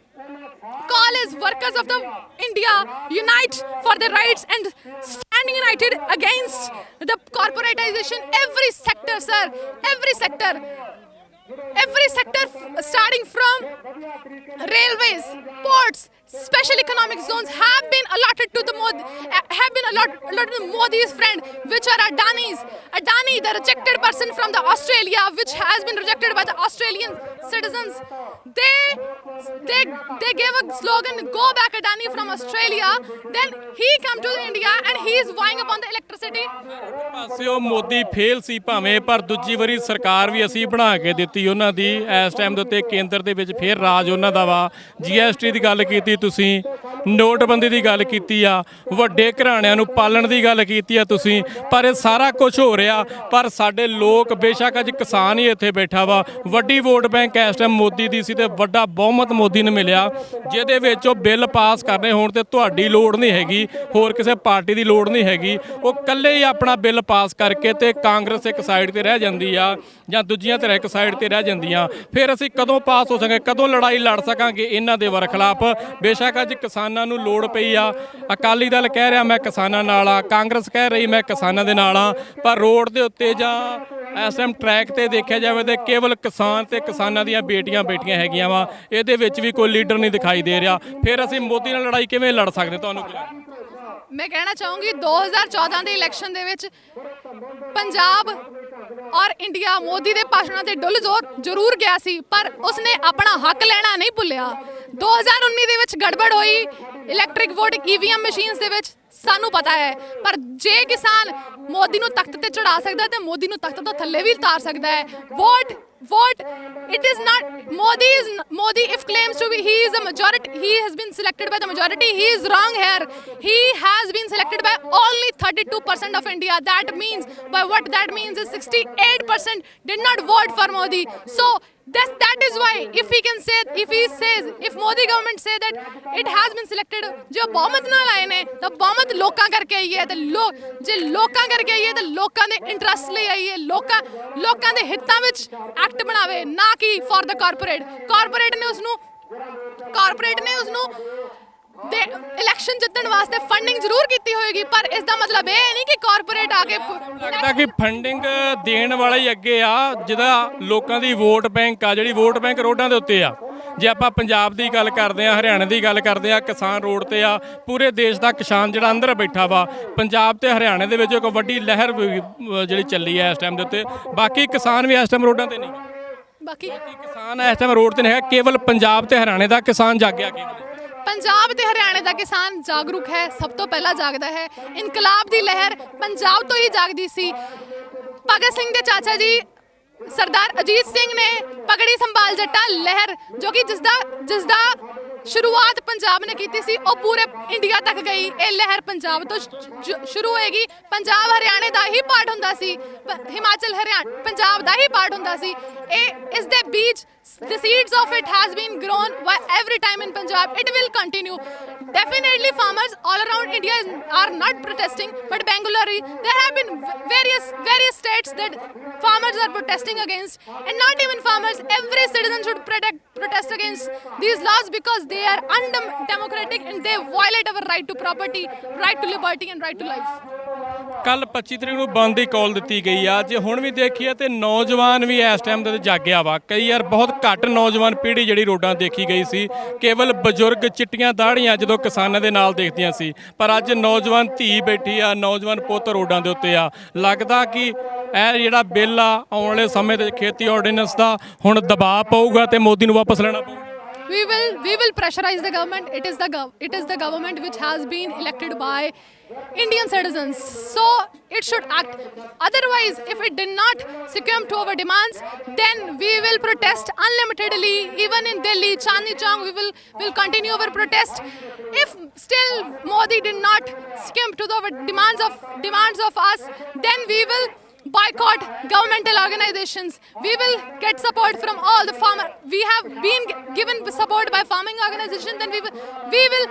call is workers of the India, unite for their rights and stand united against the corporatization. Every sector, sir, every sector starting from railways, ports, special economic zones have been allotted to Modi's friend, which are Adani, the rejected person from the Australia, which has been rejected by the Australian citizens. They gave a slogan, "Go back Adani from Australia." Then he come to India and he is vying upon the electricity. ਪਾਸਿਓ ਮੋਦੀ ਫੇਲ ਸੀ ਭਾਵੇਂ, ਪਰ ਦੂਜੀ ਵਾਰੀ ਸਰਕਾਰ ਵੀ ਅਸੀਂ ਬਣਾ ਕੇ ਦਿੱਤੀ ਉਹਨਾਂ ਦੀ। ਇਸ ਟਾਈਮ ਦੇ ਉੱਤੇ ਕੇਂਦਰ ਦੇ ਵਿੱਚ ਫੇਰ ਰਾਜ ਉਹਨਾਂ ਦਾ ਵਾ। GST ਦੀ ਗੱਲ ਕੀਤੀ ਤੁਸੀਂ, ਨੋਟਬੰਦੀ ਦੀ ਗੱਲ ਕੀਤੀ ਆ, ਵੱਡੇ ਘਰਾਣਿਆਂ ਨੂੰ ਪਾਲਣ ਦੀ ਗੱਲ ਕੀਤੀ ਆ ਤੁਸੀਂ, ਪਰ ਇਹ ਸਾਰਾ ਕੁਝ ਹੋ ਰਿਹਾ। ਪਰ ਸਾਡੇ ਲੋਕ, ਬੇਸ਼ੱਕ ਅੱਜ ਕਿਸਾਨ ਹੀ ਇੱਥੇ ਬੈਠਾ ਵਾ, ਵੱਡੀ ਵੋਟ ਬੈਂਕ ਇਸ ਟਾਈਮ ਮੋਦੀ ਦੀ ਸੀ ਤੇ ਵੱਡਾ ਬਹੁਮਤ ਮੋਦੀ ਨੂੰ ਮਿਲਿਆ, ਜਿਹਦੇ ਵਿੱਚ ਉਹ ਬਿੱਲ ਪਾਸ ਕਰਨੇ ਹੋਣ ਤੇ ਤੁਹਾਡੀ ਲੋੜ ਨਹੀਂ ਹੈਗੀ, ਹੋਰ ਕਿਸੇ ਪਾਰਟੀ ਦੀ ਲੋੜ ਨਹੀਂ ਹੈਗੀ। ਉਹ ਇਕੱਲੇ ਹੀ ਆਪਣਾ ਬਿੱਲ ਪਾਸ ਕਰਕੇ ਤੇ ਕਾਂਗਰਸ ਇੱਕ ਸਾਈਡ ਤੇ ਰਹਿ ਜਾਂਦੀ ਆ ਜਾਂ ਦੂਜੀਆਂ ਧਿਰਾਂ ਇੱਕ ਸਾਈਡ ਤੇ ਰਹਿ ਜਾਂਦੀਆਂ। ਫਿਰ ਅਸੀਂ ਕਦੋਂ ਪਾਸ ਹੋ ਸਕਾਂਗੇ, ਕਦੋਂ ਲੜਾਈ ਲੜ ਸਕਾਂਗੇ ਇਹਨਾਂ ਦੇ ਖਿਲਾਫ? ਬੇਸ਼ੱਕ ਅੱਜ ਕਿਸਾਨਾਂ ਨੂੰ ਲੋੜ ਪਈ ਆ, ਅਕਾਲੀ ਦਲ ਕਹਿ ਰਿਹਾ ਮੈਂ ਕਿਸਾਨਾਂ ਨਾਲ ਆ, ਕਾਂਗਰਸ ਕਹਿ ਰਹੀ ਮੈਂ ਕਿਸਾਨਾਂ ਦੇ ਨਾਲ ਆ, ਪਰ ਰੋਡ ਦੇ ਉੱਤੇ ਜਾਂ ਇਸ ਟਾਈਮ ਟਰੈਕ ਤੇ ਦੇਖਿਆ ਜਾਵੇ ਤੇ ਕੇਵਲ ਕਿਸਾਨ ਤੇ ਕਿਸਾਨਾਂ ਦੀਆਂ ਬੇਟੀਆਂ ਹੈਗੀਆਂ ਵਾ। ਇਹਦੇ ਵਿੱਚ ਵੀ ਕੋਈ ਲੀਡਰ ਨਹੀਂ ਦਿਖਾਈ ਦੇ ਰਿਹਾ। ਫਿਰ ਅਸੀਂ ਮੋਦੀ ਨਾਲ ਲੜਾਈ ਕਿਵੇਂ ਲੜ ਸਕਦੇ ਤੁਹਾਨੂੰ? ਮੈਂ ਕਹਿਣਾ ਚਾਹੂੰਗੀ 2014 ਦੇ ਇਲੈਕਸ਼ਨ ਦੇ ਵਿੱਚ ਪੰਜਾਬ ਔਰ ਇੰਡੀਆ ਮੋਦੀ ਦੇ ਭਾਸ਼ਣਾਂ ਤੇ ਡੁੱਲ ਜ਼ਰੂਰ ਗਿਆ ਸੀ, ਪਰ ਉਸਨੇ ਆਪਣਾ ਹੱਕ ਲੈਣਾ ਨਹੀਂ ਭੁੱਲਿਆ। 2019 ਦੇ ਵਿੱਚ ਗੜਬੜ ਹੋਈ ਇਲੈਕਟ੍ਰਿਕ ਵੋਟ EVM ਮਸ਼ੀਨਸ ਦੇ ਵਿੱਚ, ਸਾਨੂੰ ਪਤਾ ਹੈ, ਪਰ ਜੇ ਕਿਸਾਨ ਮੋਦੀ ਨੂੰ ਤਖਤ ਤੇ ਚੜਾ ਸਕਦਾ ਤੇ ਮੋਦੀ ਨੂੰ ਤਖਤ ਤੋਂ ਥੱਲੇ ਵੀ ਉਤਾਰ ਸਕਦਾ ਹੈ। Vote, it is not Modi if claims to be he is a majority, he has been selected by the majority, he is wrong here. He has been selected by only 32% of India. That means, by what that means is 68% did not vote for Modi. So that is why if Modi government say that it has been selected, जो बहुमत ਨਾਲ ਆਏ ਨੇ ਤਾਂ ਬਹੁਮਤ ਲੋਕਾਂ ਕਰਕੇ ਆਈ ਹੈ ਤੇ ਜੇ ਲੋਕਾਂ ਕਰਕੇ ਆਈ ਹੈ ਤਾਂ ਲੋਕਾਂ ਦੇ ਇੰਟਰਸਟ ਲਈ ਆਈ ਹੈ, ਲੋਕਾਂ ਦੇ ਹਿੱਤਾਂ ਵਿੱਚ ਐਕਟ ਬਣਾਵੇ, ਨਾ ਕਿ ਫॉर द ਕਾਰਪੋਰੇਟ ਨੇ ਉਸਨੂੰ ਦੇ ਇਲੈਕਸ਼ਨ ਜਿੱਤਣ ਵਾਸਤੇ ਫੰਡਿੰਗ ਜ਼ਰੂਰ ਕੀਤੀ ਹੋਏਗੀ, ਪਰ ਇਸ ਦਾ ਮਤਲਬ ਇਹ ਨਹੀਂ ਕਿ ਕਾਰਪੋਰੇਟ ਆ ਕੇ ਲੱਗਦਾ ਕਿ ਫੰਡਿੰਗ ਦੇਣ ਵਾਲਾ ਹੀ ਅੱਗੇ ਆ, ਜਿਹਦਾ ਲੋਕਾਂ ਦੀ ਵੋਟ ਬੈਂਕ ਆ, ਜਿਹੜੀ ਵੋਟ ਬੈਂਕ ਰੋਡਾਂ ਦੇ ਉੱਤੇ ਆ। ਜੇ ਆਪਾਂ ਪੰਜਾਬ ਦੀ ਗੱਲ ਕਰਦੇ ਆ, ਹਰਿਆਣੇ ਦੀ ਗੱਲ ਕਰਦੇ ਆ, ਕਿਸਾਨ ਰੋਡ ਤੇ ਆ, ਪੂਰੇ ਦੇਸ਼ ਦਾ ਕਿਸਾਨ ਜਿਹੜਾ ਅੰਦਰ ਬੈਠਾ ਵਾ। ਪੰਜਾਬ ਤੇ ਹਰਿਆਣੇ ਦੇ ਵਿੱਚ ਇੱਕ ਵੱਡੀ ਲਹਿਰ ਜਿਹੜੀ ਚੱਲੀ ਹੈ ਇਸ ਟਾਈਮ ਦੇ ਉੱਤੇ। ਬਾਕੀ ਕਿਸਾਨ ਵੀ ਇਸ ਟਾਈਮ ਰੋਡਾਂ ਤੇ ਨਹੀਂ, ਬਾਕੀ ਕਿਸਾਨ ਇਸ ਟਾਈਮ ਰੋਡ ਤੇ ਨਹੀਂ ਹੈਗਾ, ਕੇਵਲ ਪੰਜਾਬ ਤੇ ਹਰਿਆਣੇ ਦਾ ਕਿਸਾਨ ਜਾਗਿਆ। ਪੰਜਾਬ ਤੇ ਹਰਿਆਣੇ ਦਾ ਕਿਸਾਨ ਜਾਗਰੂਕ ਹੈ, ਸਭ ਤੋਂ ਪਹਿਲਾਂ ਜਾਗਦਾ ਹੈ। ਇਨਕਲਾਬ ਦੀ ਲਹਿਰ ਪੰਜਾਬ ਤੋਂ ਹੀ ਜਾਗਦੀ ਸੀ। ਭਗਤ ਸਿੰਘ ਦੇ ਚਾਚਾ ਜੀ ਸਰਦਾਰ ਅਜੀਤ ਸਿੰਘ ਨੇ ਪਗੜੀ ਸੰਭਾਲ ਜੱਟਾ ਲਹਿਰ, ਜੋ ਕਿ ਜਿਸ ਦਾ ਸ਼ੁਰੂਆਤ ਪੰਜਾਬ ਨੇ ਕੀਤੀ ਸੀ, ਉਹ ਪੂਰੇ ਇੰਡੀਆ ਤੱਕ ਗਈ। ਇਹ ਲਹਿਰ ਪੰਜਾਬ ਤੋਂ ਸ਼ੁਰੂ ਹੋਏਗੀ। ਪੰਜਾਬ ਹਰਿਆਣੇ ਦਾ ਹੀ ਪਾਰਟ ਹੁੰਦਾ ਸੀ, ਹਿਮਾਚਲ ਹਰਿਆਣਾ ਪੰਜਾਬ ਦਾ ਹੀ ਪਾਰਟ ਹੁੰਦਾ ਸੀ। ਇਸ ਦੇ ਬੀਜ the seeds of it has been grown every time in Punjab. It will continue. Definitely farmers all around India are not protesting, but Bengaluru there have been various states that farmers are protesting against, and not even farmers, every citizen should protest against these laws because they are undemocratic and they violate our right to property, right to liberty and right to life. ਕੱਲ 25 ਤਰੀਕ ਨੂੰ ਬੰਦ ਦੀ ਕਾਲ ਦਿੱਤੀ ਗਈ ਆ। ਜੇ ਹੁਣ ਵੀ ਦੇਖੀਏ ਤੇ ਨੌਜਵਾਨ ਵੀ ਇਸ ਟਾਈਮ ਤੇ ਜਾਗਿਆ ਵਾ। ਕਈ ਯਾਰ ਬਹੁਤ ਘੱਟ ਨੌਜਵਾਨ ਪੀੜ੍ਹੀ ਜਿਹੜੀ ਰੋਡਾਂ ਦੇਖੀ ਗਈ ਸੀ, ਕੇਵਲ ਬਜ਼ੁਰਗ ਚਿੱਟੀਆਂ ਦਾੜੀਆਂ ਜਦੋਂ ਕਿਸਾਨਾਂ ਦੇ ਨਾਲ ਦੇਖਦੀਆਂ ਸੀ, ਪਰ ਅੱਜ ਨੌਜਵਾਨ ਧੀ ਬੈਠੀ ਆ, ਨੌਜਵਾਨ ਪੁੱਤ ਰੋਡਾਂ ਦੇ ਉੱਤੇ ਆ। ਲੱਗਦਾ ਕਿ ਇਹ ਜਿਹੜਾ ਬਿੱਲ ਆ ਆਉਣ ਵਾਲੇ ਸਮੇਂ ਦੇ ਖੇਤੀ ਆਰਡੀਨੈਂਸ ਦਾ ਹੁਣ ਦਬਾਅ ਪਊਗਾ ਤੇ ਮੋਦੀ ਨੂੰ ਵਾਪਸ ਲੈਣਾ ਪਊਗਾ। We will pressurize the government. It is the government which has been elected by Indian citizens, so it should act. Otherwise, if it did not succumb to our demands, then we will protest unlimitedly. Even in Delhi, Chandni Chowk, we will continue our protest. If still Modi did not succumb to our demands of us, then we will boycott governmental organizations. We will get support from all the farmer. We have been given support by farming organizations. Then we will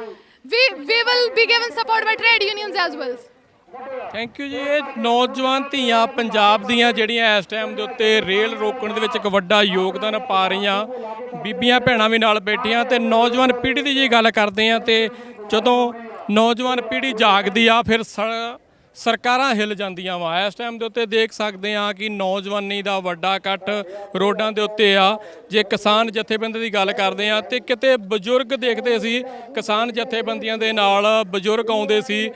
be given support by trade unions as well. Thank you ਜੀ। ਇਹ ਨੌਜਵਾਨ ਧੀਆਂ ਪੰਜਾਬ ਦੀਆਂ ਜਿਹੜੀਆਂ ਇਸ ਟਾਈਮ ਦੇ ਉੱਤੇ ਰੇਲ ਰੋਕਣ ਦੇ ਵਿੱਚ ਇੱਕ ਵੱਡਾ ਯੋਗਦਾਨ ਪਾ ਰਹੀਆਂ, ਬੀਬੀਆਂ ਭੈਣਾਂ ਵੀ ਨਾਲ ਬੈਠੀਆਂ। ਤੇ ਨੌਜਵਾਨ ਪੀੜ੍ਹੀ ਦੀ ਜੇ ਗੱਲ ਕਰਦੇ ਆ, ਤੇ ਜਦੋਂ ਨੌਜਵਾਨ ਪੀੜ੍ਹੀ ਜਾਗਦੀ ਆ ਫਿਰ ਸਰਕਾਰਾਂ ਹਿੱਲ ਜਾਂਦੀਆਂ ਵਾ। ਇਸ ਟਾਈਮ ਦੇ ਉੱਤੇ ਦੇਖ ਸਕਦੇ ਆ ਕਿ ਨੌਜਵਾਨੀ ਦਾ ਵੱਡਾ ਇਕੱਠ ਰੋਡਾਂ ਦੇ ਉੱਤੇ ਆ। ਜੇ ਕਿਸਾਨ ਜਥੇਬੰਦੀ ਦੀ ਗੱਲ ਕਰਦੇ ਆ ਤੇ ਕਿਤੇ ਬਜ਼ੁਰਗ ਦੇਖਦੇ ਸੀ, ਕਿਸਾਨ ਜਥੇਬੰਦੀਆਂ ਦੇ ਨਾਲ ਬਜ਼ੁਰਗ ਆਉਂਦੇ ਸੀ,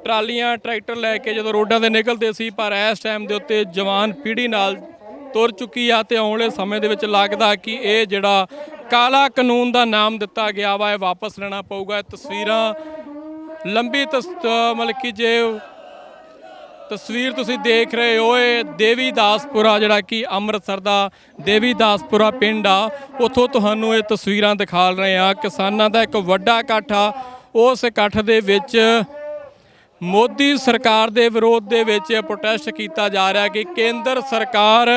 ਟਰਾਲੀਆਂ ਟਰੈਕਟਰ ਲੈ ਕੇ ਜਦੋਂ ਰੋਡਾਂ 'ਤੇ ਨਿਕਲਦੇ ਸੀ। ਪਰ ਇਸ ਟਾਈਮ ਦੇ ਉੱਤੇ ਜਵਾਨ ਪੀੜ੍ਹੀ ਨਾਲ ਤੁਰ ਚੁੱਕੀ ਆ ਤੇ ਆਉਣ ਵਾਲੇ ਸਮੇਂ ਦੇ ਵਿੱਚ ਲੱਗਦਾ ਕਿ ਇਹ ਜਿਹੜਾ ਕਾਲਾ ਕਾਨੂੰਨ ਦਾ ਨਾਮ ਦਿੱਤਾ ਗਿਆ ਵਾ, ਇਹ ਵਾਪਸ ਲੈਣਾ ਪਊਗਾ। ਇਹ ਤਸਵੀਰਾਂ ਲੰਬੀ ਮਤਲਬ ਕਿ ਜੇ ਤਸਵੀਰ ਤੁਸੀਂ ਦੇਖ ਰਹੇ ਹੋ, ਇਹ ਦੇਵੀਦਾਸਪੁਰਾ ਜਿਹੜਾ ਕਿ ਅੰਮ੍ਰਿਤਸਰ ਦਾ ਦੇਵੀਦਾਸਪੁਰਾ ਪਿੰਡ ਆ, ਉੱਥੋਂ ਤੁਹਾਨੂੰ ਇਹ ਤਸਵੀਰਾਂ ਦਿਖਾ ਰਹੇ ਆ। ਕਿਸਾਨਾਂ ਦਾ ਇੱਕ ਵੱਡਾ ਇਕੱਠ ਆ। ਉਸ ਇਕੱਠ ਦੇ ਵਿੱਚ ਮੋਦੀ ਸਰਕਾਰ ਦੇ ਵਿਰੋਧ ਦੇ ਵਿੱਚ ਪ੍ਰੋਟੈਸਟ ਕੀਤਾ ਜਾ ਰਿਹਾ ਕਿ ਕੇਂਦਰ ਸਰਕਾਰ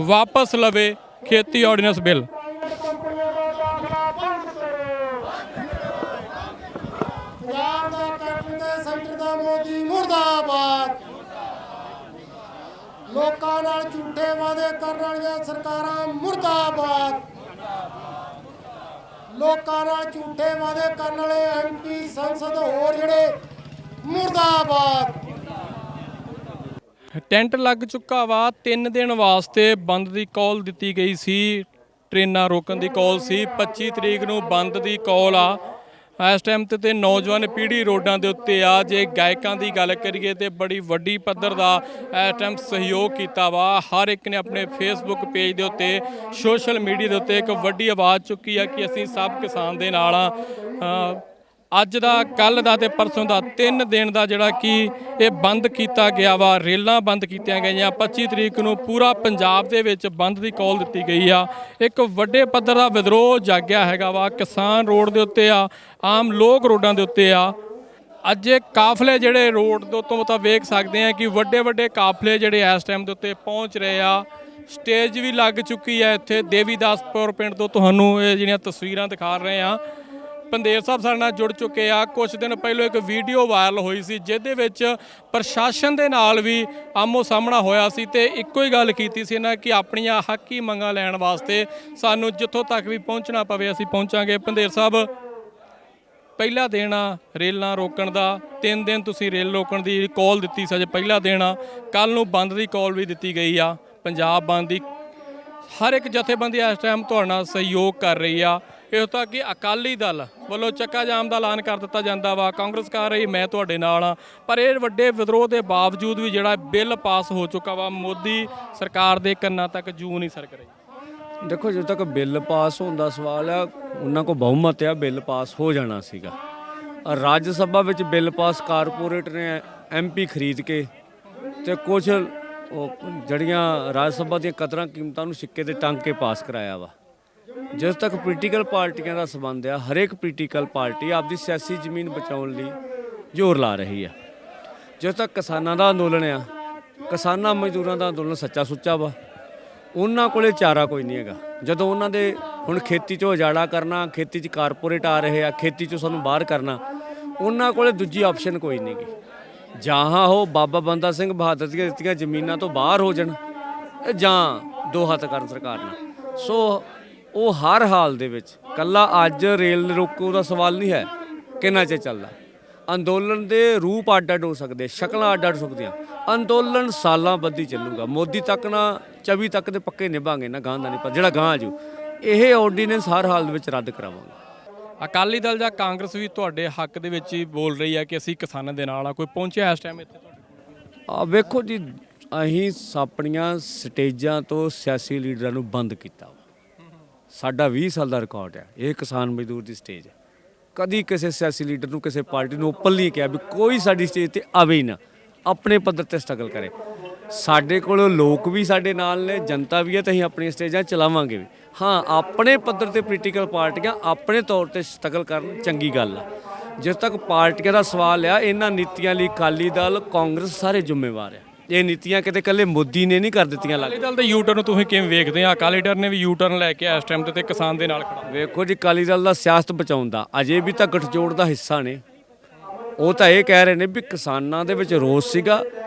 ਵਾਪਸ ਲਵੇ ਖੇਤੀ ਆਰਡੀਨੈਂਸ ਬਿੱਲ। ਪੰਜਾਬ ਦਾ ਕੈਪਟਨ ਤੇ ਸੈਂਟਰ ਦਾ ਮੋਦੀ ਮੁਰਦਾਬਾਦ। ਲੋਕਾਂ ਨਾਲ ਝੂਠੇ ਵਾਅਦੇ ਕਰਨ ਵਾਲੀਆਂ ਸਰਕਾਰਾਂ ਮੁਰਦਾਬਾਦ। ਲੋਕਾਂ ਨਾਲ ਝੂਠੇ ਵਾਅਦੇ ਕਰਨ ਵਾਲੇ ਐਮਪੀ ਸੰਸਦ ਹੋਰ ਜਿਹੜੇ ਮੁਰਦਾਬਾਦ। ਟੈਂਟ ਲੱਗ ਚੁੱਕਾ ਵਾ। 3 ਦਿਨ ਵਾਸਤੇ ਬੰਦ ਦੀ ਕਾਲ ਦਿੱਤੀ ਗਈ ਸੀ, ਟ੍ਰੇਨਾਂ ਰੋਕਣ ਦੀ ਕਾਲ ਸੀ। 25 ਤਰੀਕ ਨੂੰ ਬੰਦ ਦੀ ਕਾਲ ਆ। ਇਸ ਟਾਈਮ ਤੇ ਨੌਜਵਾਨ ਪੀੜ੍ਹੀ ਰੋਡਾਂ ਦੇ ਉੱਤੇ ਆ। ਜੇ ਗਾਇਕਾਂ ਦੀ ਗੱਲ ਕਰੀਏ ਤੇ ਬੜੀ ਵੱਡੀ ਪੱਧਰ ਦਾ ਇਸ ਟਾਈਮ ਸਹਿਯੋਗ ਕੀਤਾ ਵਾ। ਹਰ ਇੱਕ ਨੇ ਆਪਣੇ ਫੇਸਬੁੱਕ ਪੇਜ ਦੇ ਉੱਤੇ, ਸੋਸ਼ਲ ਮੀਡੀਆ ਦੇ ਉੱਤੇ ਇੱਕ ਵੱਡੀ ਆਵਾਜ਼ ਚੁੱਕੀ ਆ ਕਿ ਅਸੀਂ ਸਭ ਕਿਸਾਨ ਦੇ ਨਾਲ ਆ। ਅੱਜ ਦਾ, ਕੱਲ੍ਹ ਦਾ ਤੇ ਪਰਸੋਂ ਦਾ 3 ਦਿਨ ਦਾ ਜਿਹੜਾ ਕਿ ਇਹ ਬੰਦ ਕੀਤਾ ਗਿਆ ਵਾ, ਰੇਲਾਂ ਬੰਦ ਕੀਤੀਆਂ ਗਈਆਂ। 25 ਤਰੀਕ ਨੂੰ ਪੂਰਾ ਪੰਜਾਬ ਦੇ ਵਿੱਚ ਬੰਦ ਦੀ ਕਾਲ ਦਿੱਤੀ ਗਈ ਆ। ਇੱਕ ਵੱਡੇ ਪੱਧਰ ਦਾ ਵਿਦਰੋਹ ਜਾਗਿਆ ਹੈਗਾ ਵਾ। ਕਿਸਾਨ ਰੋਡ ਦੇ ਉੱਤੇ ਆ, ਆਮ ਲੋਕ ਰੋਡਾਂ ਦੇ ਉੱਤੇ ਆ। ਅੱਜ ਇਹ ਕਾਫਲੇ ਜਿਹੜੇ ਰੋਡ ਦੇ ਉੱਤੋਂ ਤਾਂ ਵੇਖ ਸਕਦੇ ਆ ਕਿ ਵੱਡੇ ਕਾਫਲੇ ਜਿਹੜੇ ਇਸ ਟਾਈਮ ਦੇ ਉੱਤੇ ਪਹੁੰਚ ਰਹੇ ਆ। ਸਟੇਜ ਵੀ ਲੱਗ ਚੁੱਕੀ ਹੈ ਇੱਥੇ ਦੇਵੀਦਾਸਪੁਰ ਪਿੰਡ ਤੋਂ ਤੁਹਾਨੂੰ ਇਹ ਜਿਹੜੀਆਂ ਤਸਵੀਰਾਂ ਦਿਖਾ ਰਹੇ ਆ। ਪੰਦੇਰ ਸਾਹਿਬ ਸਾਡੇ ਨਾਲ ਜੁੜ ਚੁੱਕੇ ਆ। ਕੁਝ ਦਿਨ ਪਹਿਲਾਂ ਇੱਕ ਵੀਡੀਓ ਵਾਇਰਲ ਹੋਈ ਸੀ ਜਿਹਦੇ ਵਿੱਚ ਪ੍ਰਸ਼ਾਸਨ ਦੇ ਨਾਲ ਵੀ ਆਮੋ ਸਾਹਮਣਾ ਹੋਇਆ ਸੀ ਤੇ ਇੱਕੋ ਹੀ ਗੱਲ ਕੀਤੀ ਸੀ ਇਹਨਾਂ ਕਿ ਆਪਣੀਆਂ ਹੱਕੀ ਮੰਗਾਂ ਲੈਣ ਵਾਸਤੇ ਸਾਨੂੰ ਜਿੱਥੋਂ ਤੱਕ ਵੀ ਪਹੁੰਚਣਾ ਪਵੇ ਅਸੀਂ ਪਹੁੰਚਾਂਗੇ। ਪੰਦੇਰ ਸਾਹਿਬ, ਪਹਿਲਾ ਦਿਨ ਆ ਰੇਲਾਂ ਰੋਕਣ ਦਾ, 3 ਦਿਨ ਤੁਸੀਂ ਰੇਲ ਰੋਕਣ ਦੀ ਕਾਲ ਦਿੱਤੀ ਸੀ, ਅੱਜ ਪਹਿਲਾ ਦਿਨ ਆ, ਕੱਲ ਨੂੰ ਬੰਦ ਦੀ ਕਾਲ ਵੀ ਦਿੱਤੀ ਗਈ ਆ, ਪੰਜਾਬ ਬੰਦ ਦੀ। ਹਰ ਇੱਕ ਜਥੇਬੰਦੀ ਇਸ ਟਾਈਮ ਤੁਹਾਡੇ ਨਾਲ ਸਹਿਯੋਗ ਕਰ ਰਹੀ ਆ। ਇਹ ਤਾਂ ਕਿ ਅਕਾਲੀ ਦਲ ਵੱਲੋਂ ਚੱਕਾ ਜਾਮ ਦਾ ਐਲਾਨ ਕਰ ਦਿੱਤਾ ਜਾਂਦਾ ਵਾ, ਕਾਂਗਰਸ ਕਰ ਰਹੀ ਮੈਂ ਤੁਹਾਡੇ ਨਾਲ ਆ, ਪਰ ਇਹ ਵੱਡੇ ਵਿਦਰੋਹ ਦੇ ਬਾਵਜੂਦ ਵੀ ਜਿਹੜਾ ਬਿੱਲ ਪਾਸ ਹੋ ਚੁੱਕਾ ਵਾ, ਮੋਦੀ ਸਰਕਾਰ ਦੇ ਕੰਨਾਂ ਤੱਕ ਜੂੰ ਨਹੀਂ ਸਰਕ ਰਹੀ। ਦੇਖੋ, ਜਦੋਂ ਤੱਕ ਬਿੱਲ ਪਾਸ ਹੋਣ ਦਾ ਸਵਾਲ ਆ, ਉਹਨਾਂ ਕੋਲ ਬਹੁਮਤ ਆ, ਬਿੱਲ ਪਾਸ ਹੋ ਜਾਣਾ ਸੀਗਾ। ਰਾਜ ਸਭਾ ਵਿੱਚ ਬਿੱਲ ਪਾਸ ਕਾਰਪੋਰੇਟ ਨੇ MP ਖਰੀਦ ਕੇ ਤੇ ਕੁਝ ਉਹ ਜਿਹੜੀਆਂ ਰਾਜ ਸਭਾ ਦੀਆਂ ਕਦਰਾਂ ਕੀਮਤਾਂ ਨੂੰ ਸਿੱਕੇ ਤੇ ਟੰਗ ਕੇ ਪਾਸ ਕਰਾਇਆ ਵਾ। ਜਿਸ ਤੱਕ ਪੋਲੀਟੀਕਲ ਪਾਰਟੀਆਂ ਦਾ ਸੰਬੰਧ ਆ, ਹਰੇਕ ਪੋਲੀਟੀਕਲ ਪਾਰਟੀ ਆਪਦੀ ਸਿਆਸੀ ਜ਼ਮੀਨ ਬਚਾਉਣ ਲਈ ਜ਼ੋਰ ਲਾ ਰਹੀ ਆ। ਜਿਸ ਤੱਕ ਕਿਸਾਨਾਂ ਦਾ ਅੰਦੋਲਨ ਆ, ਕਿਸਾਨਾਂ ਮਜ਼ਦੂਰਾਂ ਦਾ ਅੰਦੋਲਨ ਸੱਚਾ ਸੁੱਚਾ ਵਾ, ਉਹਨਾਂ ਕੋਲੇ ਚਾਰਾ ਕੋਈ ਨਹੀਂ ਹੈਗਾ। ਜਦੋਂ ਉਹਨਾਂ ਦੇ ਹੁਣ ਖੇਤੀ 'ਚੋਂ ਉਜਾੜਾ ਕਰਨਾ, ਖੇਤੀ 'ਚ ਕਾਰਪੋਰੇਟ ਆ ਰਹੇ ਆ, ਖੇਤੀ 'ਚੋਂ ਸਾਨੂੰ ਬਾਹਰ ਕਰਨਾ, ਉਹਨਾਂ ਕੋਲੇ ਦੂਜੀ ਆਪਸ਼ਨ ਕੋਈ ਨਹੀਂ ਗੀ। ਜਾਂ ਉਹ ਬਾਬਾ ਬੰਦਾ ਸਿੰਘ ਬਹਾਦਰ ਦੀਆਂ ਦਿੱਤੀਆਂ ਜ਼ਮੀਨਾਂ ਤੋਂ ਬਾਹਰ ਹੋ ਜਾਣ ਜਾਂ ਦੋ ਹੱਥ ਕਰਨ ਸਰਕਾਰ ਨਾਲ। ਸੋ ਉਹ ਹਰ ਹਾਲ ਦੇ ਵਿੱਚ ਕੱਲਾ ਅੱਜ ਰੇਲ ਰੋਕੋ ਦਾ ਸਵਾਲ ਨਹੀਂ ਹੈ, ਕਿੰਨਾ ਚਿਰ ਚੱਲਦਾ। ਅੰਦੋਲਨ ਦੇ ਰੂਪ ਅੱਡ-ਅੱਡ ਹੋ ਸਕਦੇ, ਸ਼ਕਲਾਂ ਅੱਡ-ਅੱਡ ਹੋ ਸਕਦੀਆਂ। ਅੰਦੋਲਨ ਸਾਲਾਂ ਬੱਧੀ ਚੱਲੂਗਾ। ਮੋਦੀ ਤੱਕ ਨਾ 24 ਤੱਕ ਦੇ ਪੱਕੇ ਨਿਭਾਂਗੇ ਨਾ, ਗਾਂ ਦਾ ਨਹੀਂ, ਪਰ ਜਿਹੜਾ ਗਾਂ ਆਜੂ ਇਹ ਆਰਡੀਨੈਂਸ ਹਰ ਹਾਲ ਦੇ ਵਿੱਚ ਰੱਦ ਕਰਾਵਾਂਗੇ। ਅਕਾਲੀ ਦਲ ਜਾਂ ਕਾਂਗਰਸ ਵੀ ਤੁਹਾਡੇ ਹੱਕ ਦੇ ਵਿੱਚ ਹੀ ਬੋਲ ਰਹੀ ਹੈ ਕਿ ਅਸੀਂ ਕਿਸਾਨਾਂ ਦੇ ਨਾਲ ਆ। ਕੋਈ ਪਹੁੰਚਿਆ ਇਸ ਟਾਈਮ ਇੱਥੇ ਤੁਹਾਡੇ ਕੋਲ? ਵੇਖੋ ਜੀ, ਅਸੀਂ ਆਪਣੀਆਂ ਸਟੇਜਾਂ ਤੋਂ ਸਿਆਸੀ ਲੀਡਰਾਂ ਨੂੰ ਬੰਦ ਕੀਤਾ। ਸਾਡਾ 20 ਸਾਲ ਦਾ ਰਿਕਾਰਡ ਹੈ। ਇਹ ਕਿਸਾਨ ਮਜ਼ਦੂਰ ਦੀ ਸਟੇਜ ਹੈ। ਕਦੀ ਕਿਸੇ ਸਿਆਸੀ ਲੀਡਰ ਨੂੰ, ਕਿਸੇ ਪਾਰਟੀ ਨੂੰ ਓਪਨਲੀ ਕਿਹਾ ਵੀ ਕੋਈ ਸਾਡੀ ਸਟੇਜ ਤੇ ਆਵੇ ਹੀ ਨਾ, ਆਪਣੇ ਪੱਧਰ ਤੇ ਸਟਰਗਲ ਕਰੇ। ਸਾਡੇ ਕੋਲ ਲੋਕ ਵੀ ਸਾਡੇ ਨਾਲ ਨੇ, ਜਨਤਾ ਵੀ ਹੈ, ਤੇ ਅਸੀਂ ਆਪਣੀਆਂ ਸਟੇਜਾਂ ਚਲਾਵਾਂਗੇ ਵੀ। ਹਾਂ, ਆਪਣੇ ਪੱਧਰ ਤੇ ਪੋਲੀਟੀਕਲ ਪਾਰਟੀਆਂ ਆਪਣੇ ਤੌਰ ਤੇ ਸਟਰਗਲ ਕਰਨ, ਚੰਗੀ ਗੱਲ ਆ। ਜਿਸ ਤੱਕ ਪਾਰਟੀਆਂ ਦਾ ਸਵਾਲ ਆ, ਇਹਨਾਂ ਨੀਤੀਆਂ ਲਈ ਅਕਾਲੀ ਦਲ, ਕਾਂਗਰਸ ਸਾਰੇ ਜ਼ਿੰਮੇਵਾਰ ਆ। ਇਹ ਨੀਤੀਆਂ ਕਿਤੇ ਇਕੱਲੇ ਮੋਦੀ ਨੇ ਨਹੀਂ ਕਰ ਦਿੱਤੀਆਂ। ਅਕਾਲੀ ਦਲ ਦੇ ਯੂ-ਟਰਨ ਨੂੰ ਤੁਸੀਂ ਕਿਵੇਂ ਵੇਖਦੇ ਆ? ਅਕਾਲੀ ਦਲ ਨੇ ਵੀ ਯੂ-ਟਰਨ ਲੈ ਕੇ ਇਸ ਟਾਈਮ ਤੇ ਕਿਸਾਨ ਦੇ ਨਾਲ ਖੜਾ। ਵੇਖੋ ਜੀ, ਅਕਾਲੀ ਦਲ ਦਾ ਸਿਆਸਤ ਬਚਾਉਣ ਦਾ ਅਜੇ ਵੀ ਤਾਂ ਗੱਠਜੋੜ ਦਾ ਹਿੱਸਾ ਨੇ। ਉਹ ਤਾਂ ਇਹ ਕਹਿ ਰਹੇ ਨੇ ਵੀ ਕਿਸਾਨਾਂ ਦੇ ਵਿੱਚ ਰੋਸ ਸੀਗਾ,